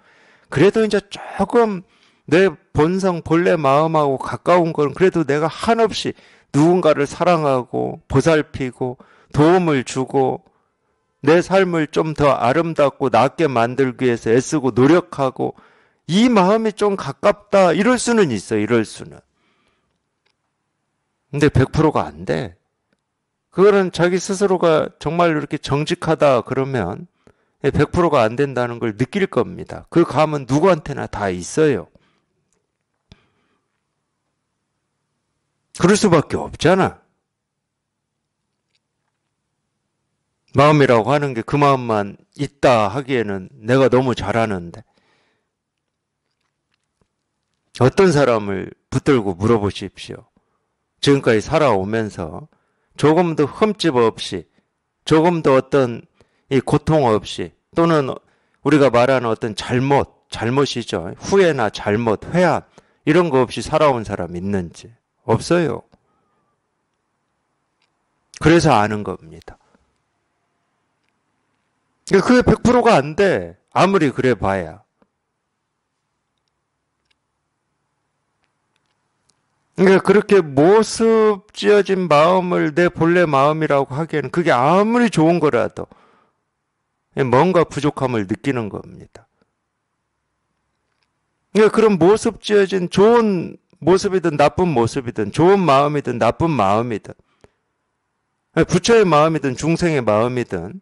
그래도 이제 조금 내 본성, 본래 마음하고 가까운 건 그래도 내가 한없이 누군가를 사랑하고 보살피고 도움을 주고 내 삶을 좀 더 아름답고 낫게 만들기 위해서 애쓰고 노력하고 이 마음이 좀 가깝다. 이럴 수는 있어. 이럴 수는. 근데 100%가 안 돼. 그거는 자기 스스로가 정말 이렇게 정직하다 그러면 100%가 안 된다는 걸 느낄 겁니다. 그 감은 누구한테나 다 있어요. 그럴 수밖에 없잖아. 마음이라고 하는 게 그 마음만 있다 하기에는 내가 너무 잘하는데. 어떤 사람을 붙들고 물어보십시오. 지금까지 살아오면서 조금도 흠집 없이, 조금도 어떤 이 고통 없이, 또는 우리가 말하는 어떤 잘못이죠. 후회나 잘못, 회한, 이런 거 없이 살아온 사람 있는지? 없어요. 그래서 아는 겁니다. 그게 100%가 안 돼. 아무리 그래 봐야. 그러니까 그렇게 모습 지어진 마음을 내 본래 마음이라고 하기에는 그게 아무리 좋은 거라도 뭔가 부족함을 느끼는 겁니다. 그러니까 그런 모습 지어진 좋은 모습이든 나쁜 모습이든 좋은 마음이든 나쁜 마음이든 부처의 마음이든 중생의 마음이든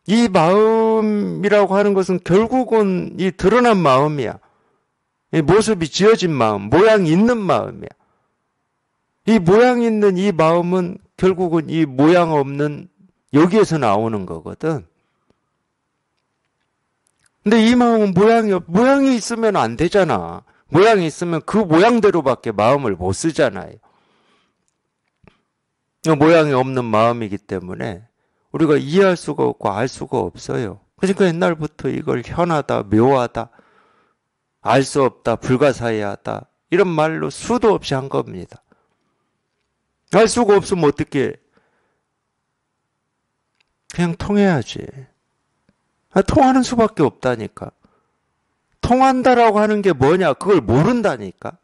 이 마음이라고 하는 것은 결국은 이 드러난 마음이야. 이 모습이 지어진 마음, 모양이 있는 마음이야. 이 모양 있는 이 마음은 결국은 이 모양 없는 여기에서 나오는 거거든. 근데 이 마음은 모양이 있으면 안 되잖아. 모양이 있으면 그 모양대로밖에 마음을 못 쓰잖아요. 모양이 없는 마음이기 때문에 우리가 이해할 수가 없고 알 수가 없어요. 그러니까 옛날부터 이걸 현하다, 묘하다, 알 수 없다, 불가사의하다 이런 말로 수도 없이 한 겁니다. 알 수가 없으면 어떻게 그냥 통해야지. 통하는 수밖에 없다니까. 통한다라고 하는 게 뭐냐 그걸 모른다니까.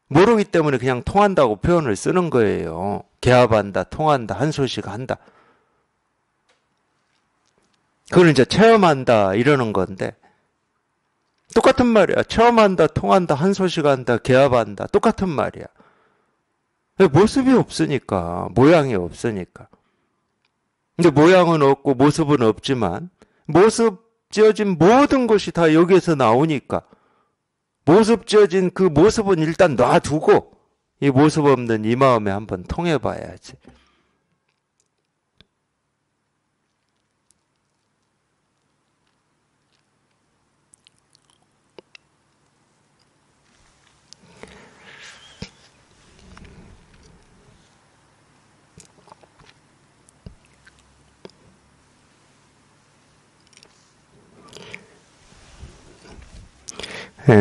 모르기 때문에 그냥 통한다고 표현을 쓰는 거예요. 개합한다, 통한다, 한 소식 한다. 그걸 이제 체험한다 이러는 건데 똑같은 말이야. 체험한다, 통한다, 한 소식 한다, 개합한다. 똑같은 말이야. 모습이 없으니까, 모양이 없으니까. 근데 모양은 없고 모습은 없지만 모습 지어진 모든 것이 다 여기에서 나오니까 모습 지어진 그 모습은 일단 놔두고 이 모습 없는 이 마음에 한번 통해봐야지.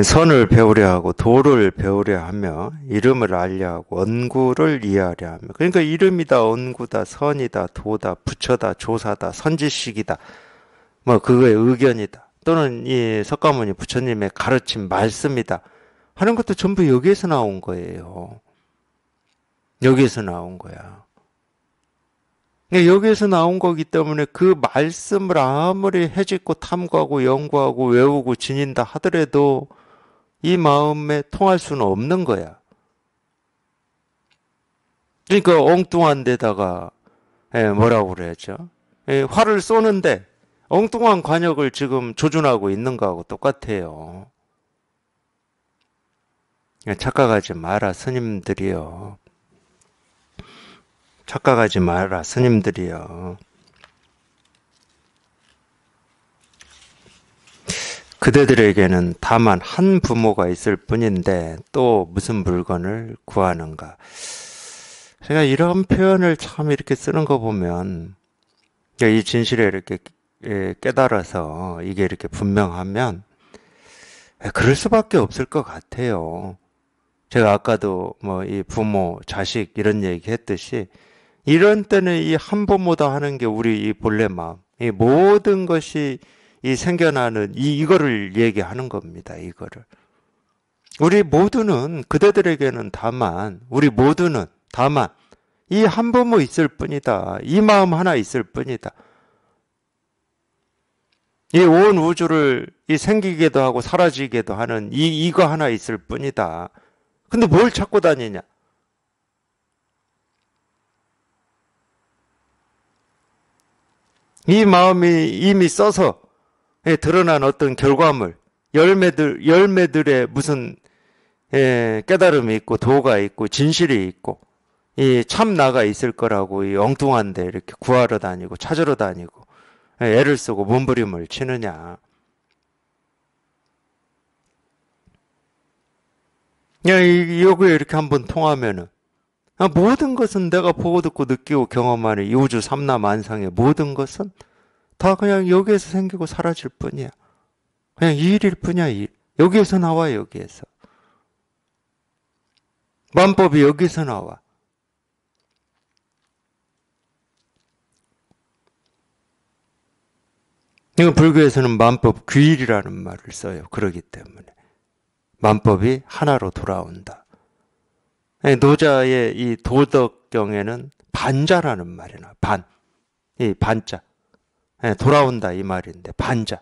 선을 배우려 하고 도를 배우려 하며 이름을 알려 하고 언구를 이해하려 하며 그러니까 이름이다, 언구다, 선이다, 도다, 부처다, 조사다, 선지식이다 뭐 그거의 의견이다 또는 이 석가모니 부처님의 가르침 말씀이다 하는 것도 전부 여기에서 나온 거예요. 여기에서 나온 거야. 여기에서 나온 거기 때문에 그 말씀을 아무리 헤집고 탐구하고 연구하고 외우고 지닌다 하더라도 이 마음에 통할 수는 없는 거야. 그러니까 엉뚱한 데다가 뭐라고 그래야죠? 활을 쏘는데 엉뚱한 관역을 지금 조준하고 있는 거하고 똑같아요. 착각하지 마라 스님들이요. 착각하지 마라 스님들이요. 그대들에게는 다만 한 부모가 있을 뿐인데 또 무슨 물건을 구하는가. 제가 이런 표현을 참 이렇게 쓰는 거 보면 이 진실에 이렇게 깨달아서 이게 이렇게 분명하면 그럴 수밖에 없을 것 같아요. 제가 아까도 뭐 이 부모, 자식 이런 얘기 했듯이 이런 때는 이 한 부모다 하는 게 우리 이 본래 마음, 이 모든 것이 이 생겨나는 이거를 얘기하는 겁니다. 이거를. 우리 모두는 그대들에게는 다만 우리 모두는 다만 이 한 부모 있을 뿐이다. 이 마음 하나 있을 뿐이다. 이 온 우주를 이 생기게도 하고 사라지게도 하는 이거 하나 있을 뿐이다. 근데 뭘 찾고 다니냐? 이 마음이 이미 써서 드러난 어떤 결과물, 열매들의 무슨 깨달음이 있고 도가 있고 진실이 있고 이 참나가 있을 거라고 이 엉뚱한데 이렇게 구하러 다니고 찾으러 다니고 애를 쓰고 몸부림을 치느냐. 여기에 이렇게 한번 통하면은 모든 것은 내가 보고 듣고 느끼고 경험하는 이 우주 삼라만상의 모든 것은 다 그냥 여기에서 생기고 사라질 뿐이야. 그냥 이 일일 뿐이야. 이 일. 여기에서 나와. 여기에서. 만법이 여기서 나와. 이거 불교에서는 만법 규일이라는 말을 써요. 그러기 때문에. 만법이 하나로 돌아온다. 노자의 이 도덕경에는 반자라는 말이 나와. 반. 이 반자. 돌아온다 이 말인데 반자.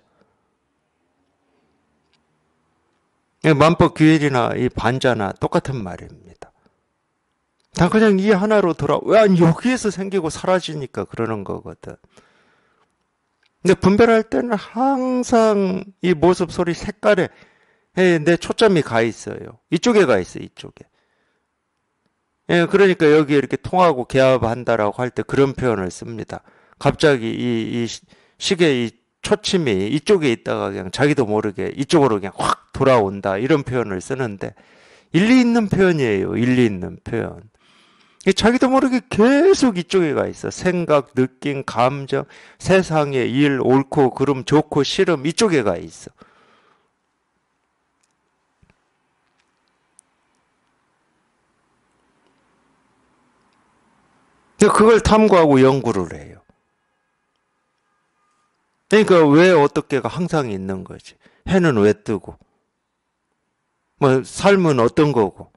만법 규일이나 이 반자나 똑같은 말입니다. 다 그냥 이 하나로 아니 여기에서 생기고 사라지니까 그러는 거거든. 근데 분별할 때는 항상 이 모습, 소리, 색깔에 내 초점이 가 있어요. 이쪽에 가 있어요. 이쪽에. 그러니까 여기 이렇게 통하고 개합한다라고 할 때 그런 표현을 씁니다. 갑자기 이 시계 이 초침이 이쪽에 있다가 그냥 자기도 모르게 이쪽으로 그냥 확 돌아온다. 이런 표현을 쓰는데 일리 있는 표현이에요. 일리 있는 표현. 자기도 모르게 계속 이쪽에 가 있어. 생각, 느낌, 감정, 세상의 일, 옳고 그름, 좋고 싫음 이쪽에 가 있어. 그걸 탐구하고 연구를 해요. 그러니까 왜 어떻게가 항상 있는 거지. 해는 왜 뜨고 뭐 삶은 어떤 거고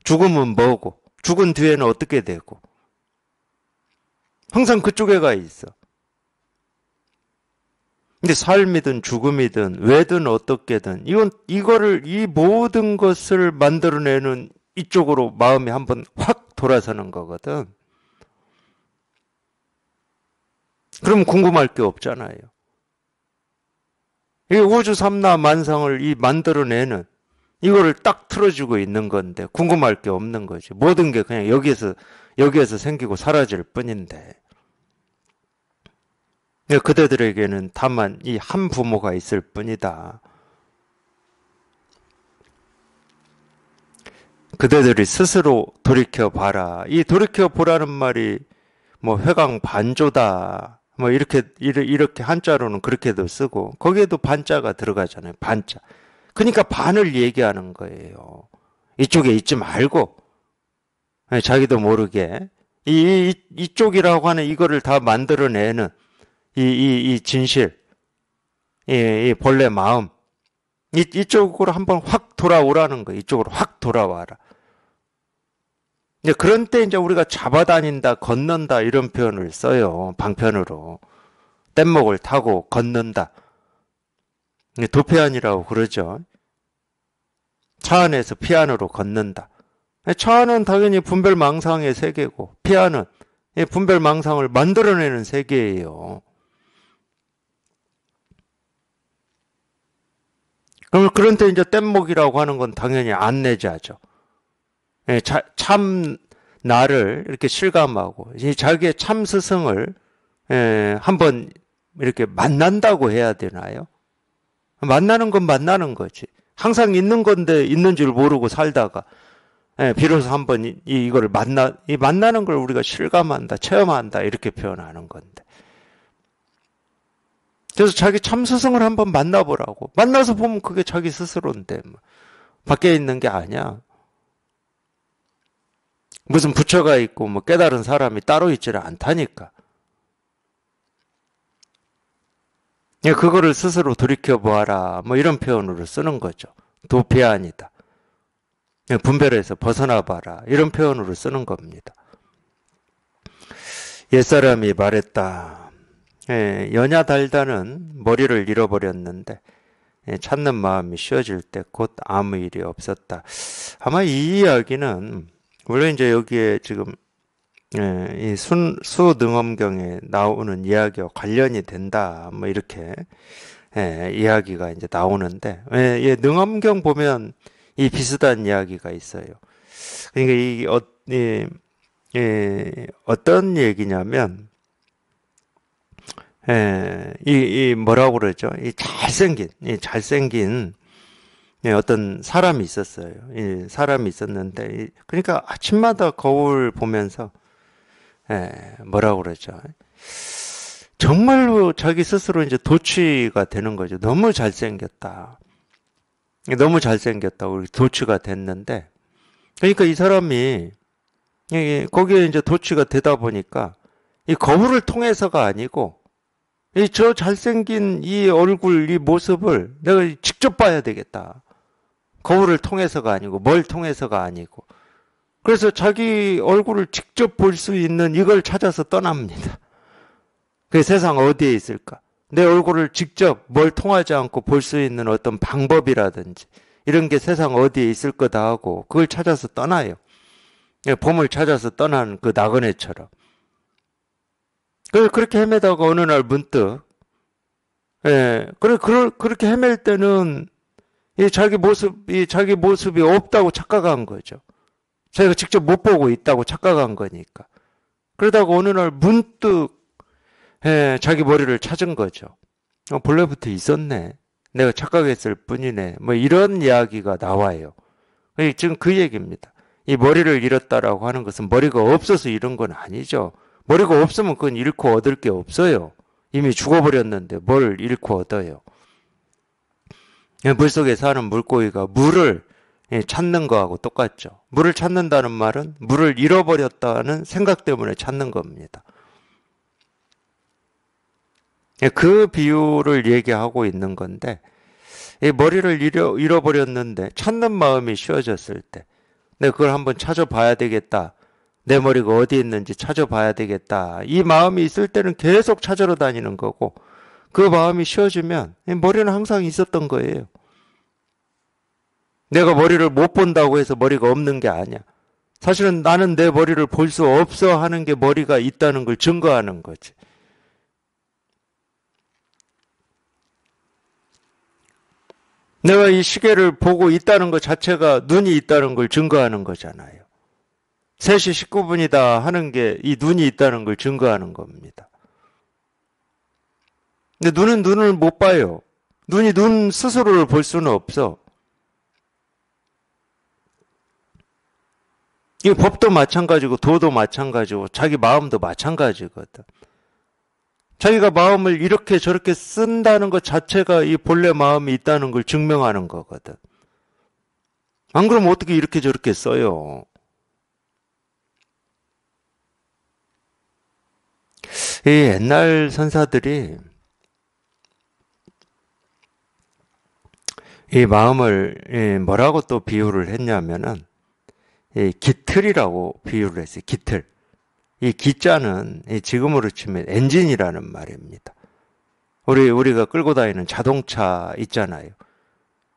죽음은 뭐고 죽은 뒤에는 어떻게 되고 항상 그쪽에 가 있어. 근데 삶이든 죽음이든 왜든 어떻게든 이거를 이 모든 것을 만들어내는 이쪽으로 마음이 한번 확 돌아서는 거거든. 그럼 궁금할 게 없잖아요. 이 우주 삼라 만상을 이 만들어내는 이거를 딱 틀어주고 있는 건데 궁금할 게 없는 거지. 모든 게 그냥 여기에서 생기고 사라질 뿐인데. 그대들에게는 다만 이 한 부모가 있을 뿐이다. 그대들이 스스로 돌이켜봐라. 이 돌이켜보라는 말이 뭐 회광반조다. 뭐 이렇게 한자로는 그렇게도 쓰고 거기에도 반자가 들어가잖아요. 반자. 그러니까 반을 얘기하는 거예요. 이쪽에 있지 말고 자기도 모르게 이쪽이라고 하는 이거를 다 만들어내는 이 진실, 이 본래 마음 이쪽으로 한번 확 돌아오라는 거예요. 이쪽으로 확 돌아와라. 이제 그런 때 이제 우리가 잡아다닌다, 걷는다 이런 표현을 써요. 방편으로. 뗏목을 타고 걷는다. 도피안이라고 그러죠. 차 안에서 피안으로 걷는다. 차 안은 당연히 분별망상의 세계고 피안은 분별망상을 만들어내는 세계예요. 그럼 그런 때 이제 뗏목이라고 하는 건 당연히 안내자죠. 참 나를 이렇게 실감하고 자기의 참 스승을 한번 이렇게 만난다고 해야 되나요? 만나는 건 만나는 거지. 항상 있는 건데 있는 줄 모르고 살다가 비로소 한번 이거를 만나는 걸 우리가 실감한다, 체험한다 이렇게 표현하는 건데. 그래서 자기 참 스승을 한번 만나보라고. 만나서 보면 그게 자기 스스로인데 뭐. 밖에 있는 게 아니야. 무슨 부처가 있고 뭐 깨달은 사람이 따로 있지를 않다니까. 그거를 스스로 돌이켜보아라. 뭐 이런 표현으로 쓰는 거죠. 도피안이다. 분별에서 벗어나봐라. 이런 표현으로 쓰는 겁니다. 옛사람이 말했다. 연야달다는 머리를 잃어버렸는데 찾는 마음이 쉬어질 때 곧 아무 일이 없었다. 아마 이 이야기는 물론 이제 여기에 지금 이 수능엄경에 나오는 이야기와 관련이 된다. 뭐 이렇게 이야기가 이제 나오는데 능엄경 보면 이 비슷한 이야기가 있어요. 그러니까 어떤 얘기냐면 이 뭐라고 그러죠? 이 잘생긴 어떤 사람이 있었어요. 이 사람이 있었는데, 그러니까 아침마다 거울 보면서, 뭐라고 그러죠? 정말로 자기 스스로 이제 도취가 되는 거죠. 너무 잘생겼다. 너무 잘생겼다. 우리 도취가 됐는데, 그러니까 이 사람이, 거기에 이제 도취가 되다 보니까, 이 거울을 통해서가 아니고, 이 저 잘생긴 이 얼굴, 이 모습을 내가 직접 봐야 되겠다. 거울을 통해서가 아니고, 뭘 통해서가 아니고. 그래서 자기 얼굴을 직접 볼 수 있는 이걸 찾아서 떠납니다. 그 세상 어디에 있을까? 내 얼굴을 직접 뭘 통하지 않고 볼 수 있는 어떤 방법이라든지 이런 게 세상 어디에 있을 거다 하고 그걸 찾아서 떠나요. 봄을 찾아서 떠난 그 나그네처럼. 그렇게 헤매다가 어느 날 문득, 그렇게 헤맬 때는 이 자기 모습이 없다고 착각한 거죠. 자기가 직접 못 보고 있다고 착각한 거니까. 그러다가 어느 날 문득 자기 머리를 찾은 거죠. 본래부터 있었네. 내가 착각했을 뿐이네. 뭐 이런 이야기가 나와요. 지금 그 얘기입니다. 이 머리를 잃었다라고 하는 것은 머리가 없어서 잃은 건 아니죠. 머리가 없으면 그건 잃고 얻을 게 없어요. 이미 죽어버렸는데 뭘 잃고 얻어요. 물속에 사는 물고기가 물을 찾는 거하고 똑같죠. 물을 찾는다는 말은 물을 잃어버렸다는 생각 때문에 찾는 겁니다. 그 비유를 얘기하고 있는 건데, 머리를 잃어버렸는데 찾는 마음이 쉬워졌을 때 내가 그걸 한번 찾아봐야 되겠다. 내 머리가 어디 있는지 찾아봐야 되겠다. 이 마음이 있을 때는 계속 찾으러 다니는 거고, 그 마음이 쉬워지면 머리는 항상 있었던 거예요. 내가 머리를 못 본다고 해서 머리가 없는 게 아니야. 사실은 나는 내 머리를 볼 수 없어 하는 게 머리가 있다는 걸 증거하는 거지. 내가 이 시계를 보고 있다는 것 자체가 눈이 있다는 걸 증거하는 거잖아요. 3시 19분이다 하는 게 이 눈이 있다는 걸 증거하는 겁니다. 근데 눈은 눈을 못 봐요. 눈이 눈 스스로를 볼 수는 없어. 이 법도 마찬가지고 도도 마찬가지고 자기 마음도 마찬가지거든. 자기가 마음을 이렇게 저렇게 쓴다는 것 자체가 이 본래 마음이 있다는 걸 증명하는 거거든. 안 그러면 어떻게 이렇게 저렇게 써요? 이 옛날 선사들이 이 마음을 뭐라고 또 비유를 했냐면은 기틀이라고 비유를 했어요. 기틀. 이 기자는 지금으로 치면 엔진이라는 말입니다. 우리가 끌고 다니는 자동차 있잖아요.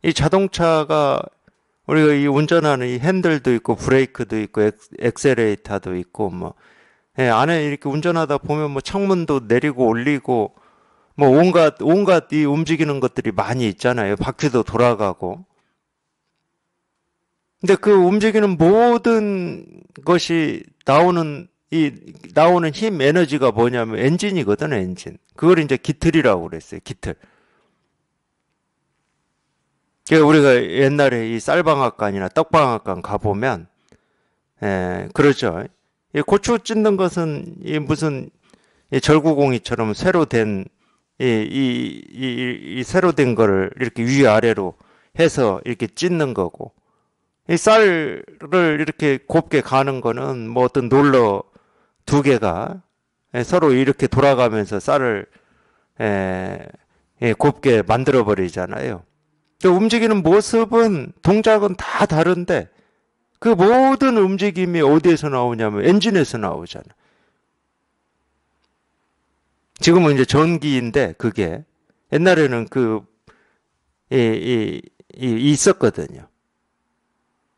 이 자동차가 우리가 이 운전하는 이 핸들도 있고 브레이크도 있고 엑셀레이터도 있고 뭐 안에 이렇게 운전하다 보면 뭐 창문도 내리고 올리고 뭐 온갖 이 움직이는 것들이 많이 있잖아요. 바퀴도 돌아가고. 근데 그 움직이는 모든 것이 나오는 힘 에너지가 뭐냐면 엔진이거든, 엔진. 그걸 이제 기틀이라고 그랬어요. 기틀. 그러니까 우리가 옛날에 이 쌀방앗간이나 떡방앗간 가보면 그렇죠. 이 고추 찢는 것은 이 무슨 이 절구공이처럼 새로 된 이 새로 된 거를 이렇게 위아래로 해서 이렇게 찢는 거고, 이 쌀을 이렇게 곱게 가는 거는 뭐 어떤 롤러 2개가 서로 이렇게 돌아가면서 쌀을 곱게 만들어 버리잖아요. 움직이는 모습은 동작은 다 다른데 그 모든 움직임이 어디에서 나오냐면 엔진에서 나오잖아. 지금은 이제 전기인데 그게 옛날에는 있었거든요.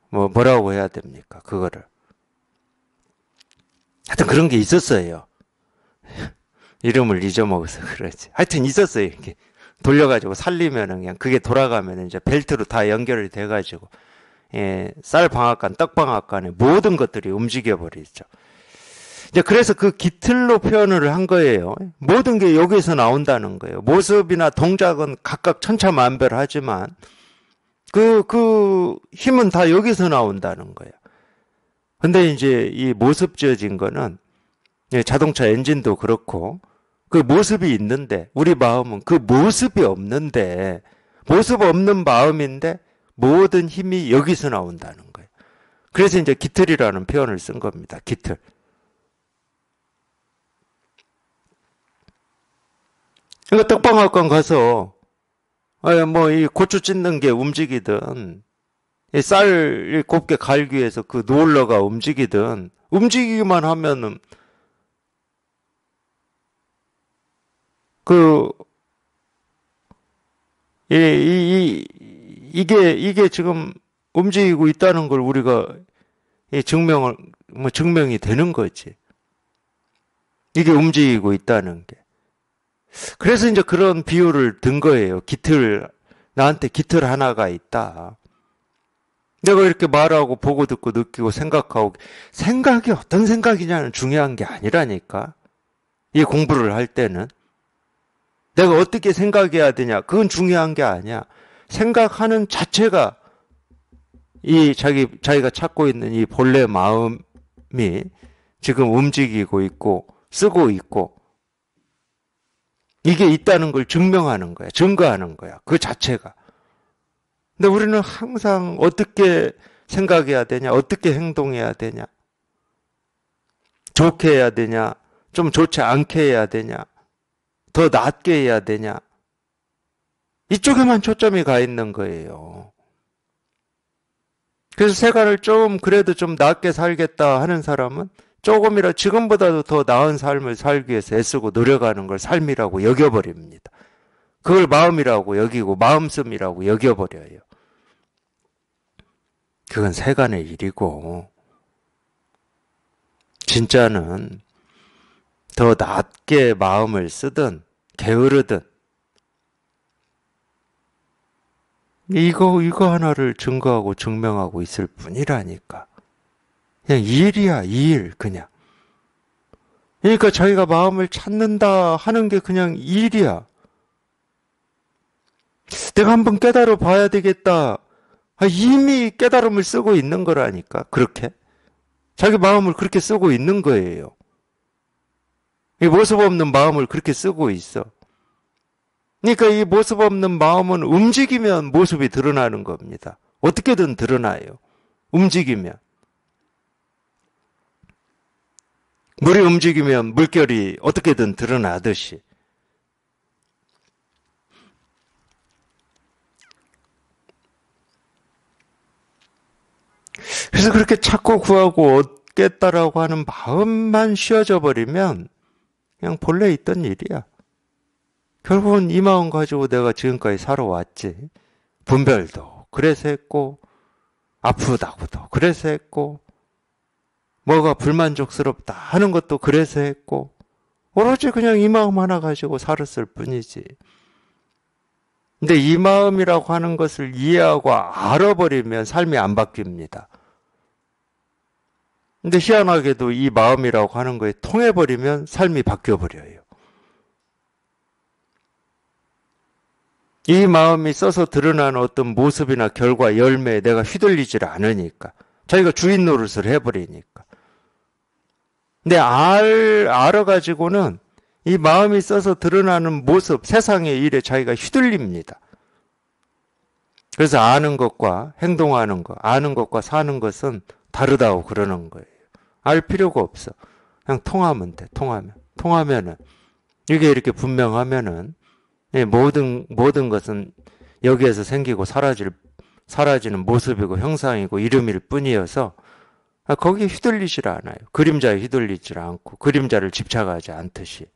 뭐라고 해야 됩니까? 그거를. 하여튼 그런 게 있었어요. 이름을 잊어먹어서 그러지. 하여튼 있었어요. 이렇게 돌려가지고 살리면은 그냥 그게 돌아가면 이제 벨트로 다 연결이 돼가지고 쌀 방앗간, 떡 방앗간에 모든 것들이 움직여 버리죠. 이제 그래서 그 깃틀로 표현을 한 거예요. 모든 게 여기서 나온다는 거예요. 모습이나 동작은 각각 천차만별하지만 그 힘은 다 여기서 나온다는 거예요. 근데 이제 이 모습 지어진 거는 자동차 엔진도 그렇고 그 모습이 있는데 우리 마음은 그 모습이 없는데 모습 없는 마음인데 모든 힘이 여기서 나온다는 거예요. 그래서 이제 깃틀이라는 표현을 쓴 겁니다. 깃틀. 그러니까 떡방앗간 가서 뭐 이 고추 찢는 게 움직이든 이 쌀 곱게 갈기 위해서 그 롤러가 움직이든 움직이기만 하면은 그 이게 지금 움직이고 있다는 걸 우리가 증명이 되는 거지. 이게 움직이고 있다는 게. 그래서 이제 그런 비유를 든 거예요. 나한테 깃틀 하나가 있다. 내가 이렇게 말하고 보고 듣고 느끼고 생각하고, 생각이 어떤 생각이냐는 중요한 게 아니라니까. 이 공부를 할 때는. 내가 어떻게 생각해야 되냐, 그건 중요한 게 아니야. 생각하는 자체가 자기가 찾고 있는 이 본래 마음이 지금 움직이고 있고, 쓰고 있고, 이게 있다는 걸 증명하는 거야. 증거하는 거야. 그 자체가. 근데 우리는 항상 어떻게 생각해야 되냐, 어떻게 행동해야 되냐, 좋게 해야 되냐, 좀 좋지 않게 해야 되냐, 더 낫게 해야 되냐, 이쪽에만 초점이 가 있는 거예요. 그래서 세간을 그래도 좀 낫게 살겠다 하는 사람은 조금이라도 지금보다도 더 나은 삶을 살기 위해서 애쓰고 노력하는 걸 삶이라고 여겨버립니다. 그걸 마음이라고 여기고 마음씀이라고 여겨버려요. 그건 세간의 일이고 진짜는 더 낮게 마음을 쓰든 게으르든 이거 하나를 증거하고 증명하고 있을 뿐이라니까. 그냥 일이야, 일 그냥. 그러니까 자기가 마음을 찾는다 하는 게 그냥 일이야. 내가 한번 깨달아 봐야 되겠다. 이미 깨달음을 쓰고 있는 거라니까. 그렇게. 자기 마음을 그렇게 쓰고 있는 거예요. 이 모습 없는 마음을 그렇게 쓰고 있어. 그러니까 이 모습 없는 마음은 움직이면 모습이 드러나는 겁니다. 어떻게든 드러나요. 움직이면. 물이 움직이면 물결이 어떻게든 드러나듯이. 그래서 그렇게 찾고 구하고 얻겠다라고 하는 마음만 쉬어져 버리면 그냥 본래 있던 일이야. 결국은 이 마음 가지고 내가 지금까지 살아왔지. 분별도 그래서 했고, 아프다고도 그래서 했고, 뭐가 불만족스럽다 하는 것도 그래서 했고, 오로지 그냥 이 마음 하나 가지고 살았을 뿐이지. 근데 이 마음이라고 하는 것을 이해하고 알아버리면 삶이 안 바뀝니다. 근데 희한하게도 이 마음이라고 하는 거에 통해버리면 삶이 바뀌어버려요. 이 마음이 써서 드러나는 어떤 모습이나 결과, 열매에 내가 휘둘리질 않으니까. 자기가 주인 노릇을 해버리니까. 근데 알아가지고는 이 마음이 써서 드러나는 모습, 세상의 일에 자기가 휘둘립니다. 그래서 아는 것과 행동하는 것, 아는 것과 사는 것은 다르다고 그러는 거예요. 알 필요가 없어. 그냥 통하면 돼, 통하면은. 이게 이렇게 분명하면은, 모든 것은 여기에서 생기고 사라지는 모습이고 형상이고 이름일 뿐이어서 거기에 휘둘리질 않아요. 그림자에 휘둘리질 않고 그림자를 집착하지 않듯이.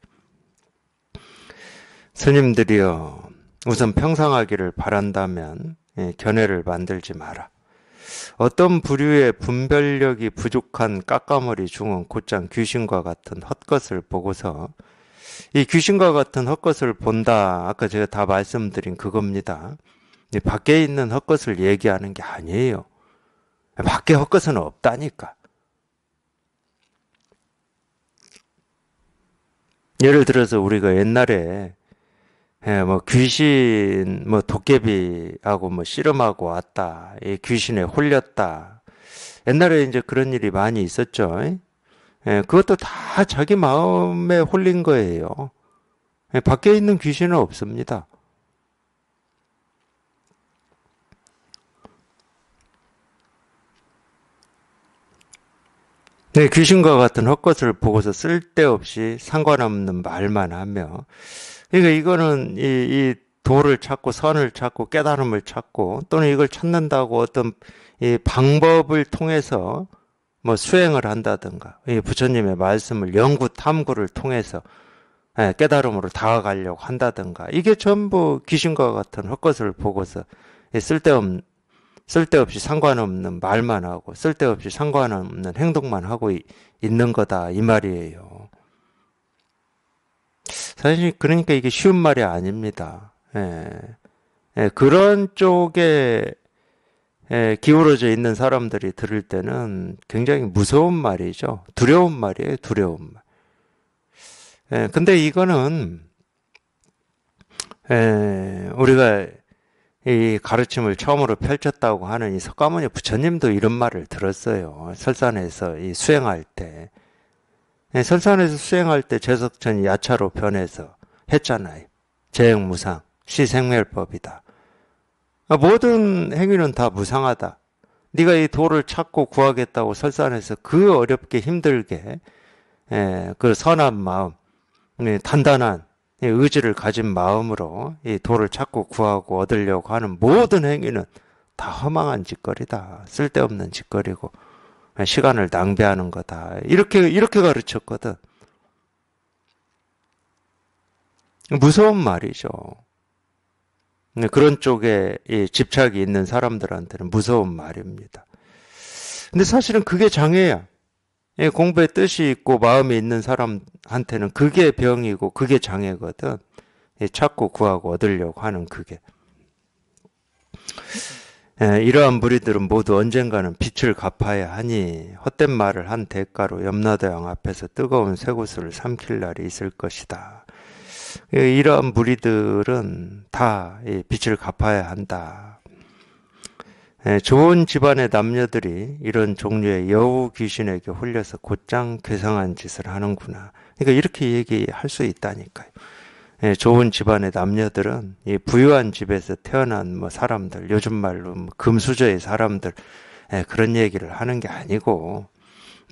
스님들이여, 우선 평상하기를 바란다면 견해를 만들지 마라. 어떤 부류의 분별력이 부족한 깎아머리 중은 곧장 귀신과 같은 헛것을 보고서, 이 귀신과 같은 헛것을 본다, 아까 제가 다 말씀드린 그겁니다. 밖에 있는 헛것을 얘기하는 게 아니에요. 밖에 헛것은 없다니까. 예를 들어서 우리가 옛날에 뭐 귀신, 뭐 도깨비하고 뭐 씨름하고 왔다. 이 귀신에 홀렸다. 옛날에 이제 그런 일이 많이 있었죠. 그것도 다 자기 마음에 홀린 거예요. 밖에 있는 귀신은 없습니다. 네, 귀신과 같은 헛것을 보고서 쓸데없이 상관없는 말만 하며, 그러니까 이거는 이 도를 찾고 선을 찾고 깨달음을 찾고 또는 이걸 찾는다고 어떤 이 방법을 통해서 뭐 수행을 한다든가, 이 부처님의 말씀을 연구 탐구를 통해서 깨달음으로 다가가려고 한다든가, 이게 전부 귀신과 같은 헛것을 보고서 쓸데없이 상관없는 말만 하고 쓸데없이 상관없는 행동만 하고 있는 거다 이 말이에요. 사실 그러니까 이게 쉬운 말이 아닙니다. 그런 쪽에 기울어져 있는 사람들이 들을 때는 굉장히 무서운 말이죠. 두려운 말이에요. 두려운 말. 근데 이거는 우리가 이 가르침을 처음으로 펼쳤다고 하는 이 석가모니 부처님도 이런 말을 들었어요. 설산에서 이 수행할 때. 설산에서 수행할 때 제석천이 야차로 변해서 했잖아요. 재행무상, 시생멸법이다. 모든 행위는 다 무상하다. 네가 이 도를 찾고 구하겠다고 설산에서 그 어렵게 힘들게 그 선한 마음, 단단한 의지를 가진 마음으로 이 도를 찾고 구하고 얻으려고 하는 모든 행위는 다 허망한 짓거리다. 쓸데없는 짓거리고 시간을 낭비하는 거다. 이렇게 가르쳤거든. 무서운 말이죠. 그런 쪽에 집착이 있는 사람들한테는 무서운 말입니다. 근데 사실은 그게 장애야. 공부에 뜻이 있고 마음이 있는 사람한테는 그게 병이고 그게 장애거든. 찾고 구하고 얻으려고 하는 그게. 이러한 무리들은 모두 언젠가는 빛을 갚아야 하니 헛된 말을 한 대가로 염라대왕 앞에서 뜨거운 쇠구슬을 삼킬 날이 있을 것이다. 이러한 무리들은 다 빛을 갚아야 한다. 좋은 집안의 남녀들이 이런 종류의 여우 귀신에게 홀려서 곧장 괴상한 짓을 하는구나. 그러니까 이렇게 얘기할 수 있다니까요. 좋은 집안의 남녀들은 이 부유한 집에서 태어난 뭐 사람들, 요즘 말로 뭐 금수저의 사람들, 그런 얘기를 하는 게 아니고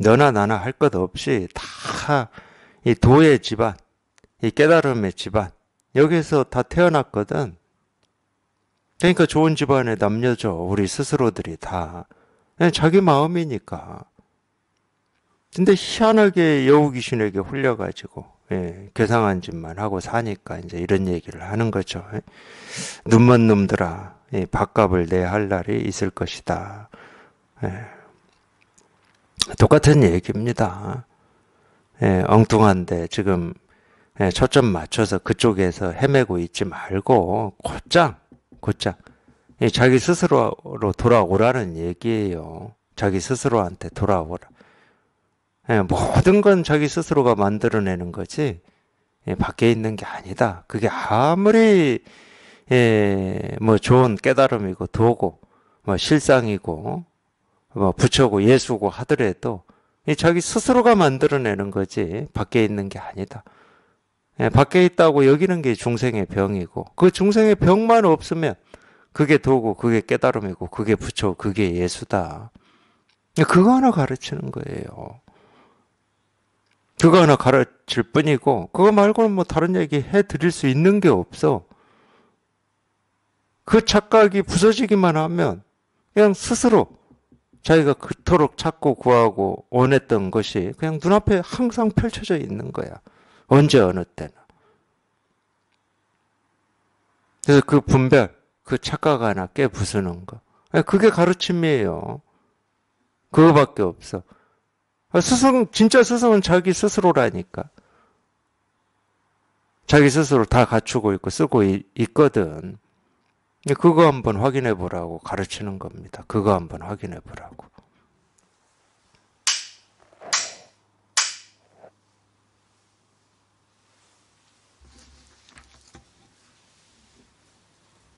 너나 나나 할 것 없이 다 이 도의 집안, 이 깨달음의 집안, 여기서 다 태어났거든. 그러니까 좋은 집안의 남녀죠. 우리 스스로들이 다. 자기 마음이니까. 근데 희한하게 여우 귀신에게 홀려가지고 괴상한 짓만 하고 사니까 이제 이런 얘기를 하는 거죠. 눈먼 놈들아, 밥값을 내야 할 날이 있을 것이다. 똑같은 얘기입니다. 엉뚱한데 지금 초점 맞춰서 그쪽에서 헤매고 있지 말고 곧장 자기 스스로로 돌아오라는 얘기예요. 자기 스스로한테 돌아오라. 모든 건 자기 스스로가 만들어내는 거지 밖에 있는 게 아니다. 그게 아무리 뭐 좋은 깨달음이고 도고 뭐 실상이고 뭐 부처고 예수고 하더라도 자기 스스로가 만들어내는 거지 밖에 있는 게 아니다. 밖에 있다고 여기는 게 중생의 병이고 그 중생의 병만 없으면 그게 도고 그게 깨달음이고 그게 부처 그게 예수다. 그거 하나 가르치는 거예요. 그거 하나 가르칠 뿐이고 그거 말고는 뭐 다른 얘기 해드릴 수 있는 게 없어. 그 착각이 부서지기만 하면 그냥 스스로 자기가 그토록 찾고 구하고 원했던 것이 그냥 눈앞에 항상 펼쳐져 있는 거야. 언제 어느 때나. 그래서 그 분별, 그 착각 하나 깨부수는 거. 그게 가르침이에요. 그거밖에 없어. 진짜 스승은 자기 스스로라니까. 자기 스스로 다 갖추고 있고 쓰고 있거든. 그거 한번 확인해 보라고 가르치는 겁니다. 그거 한번 확인해 보라고.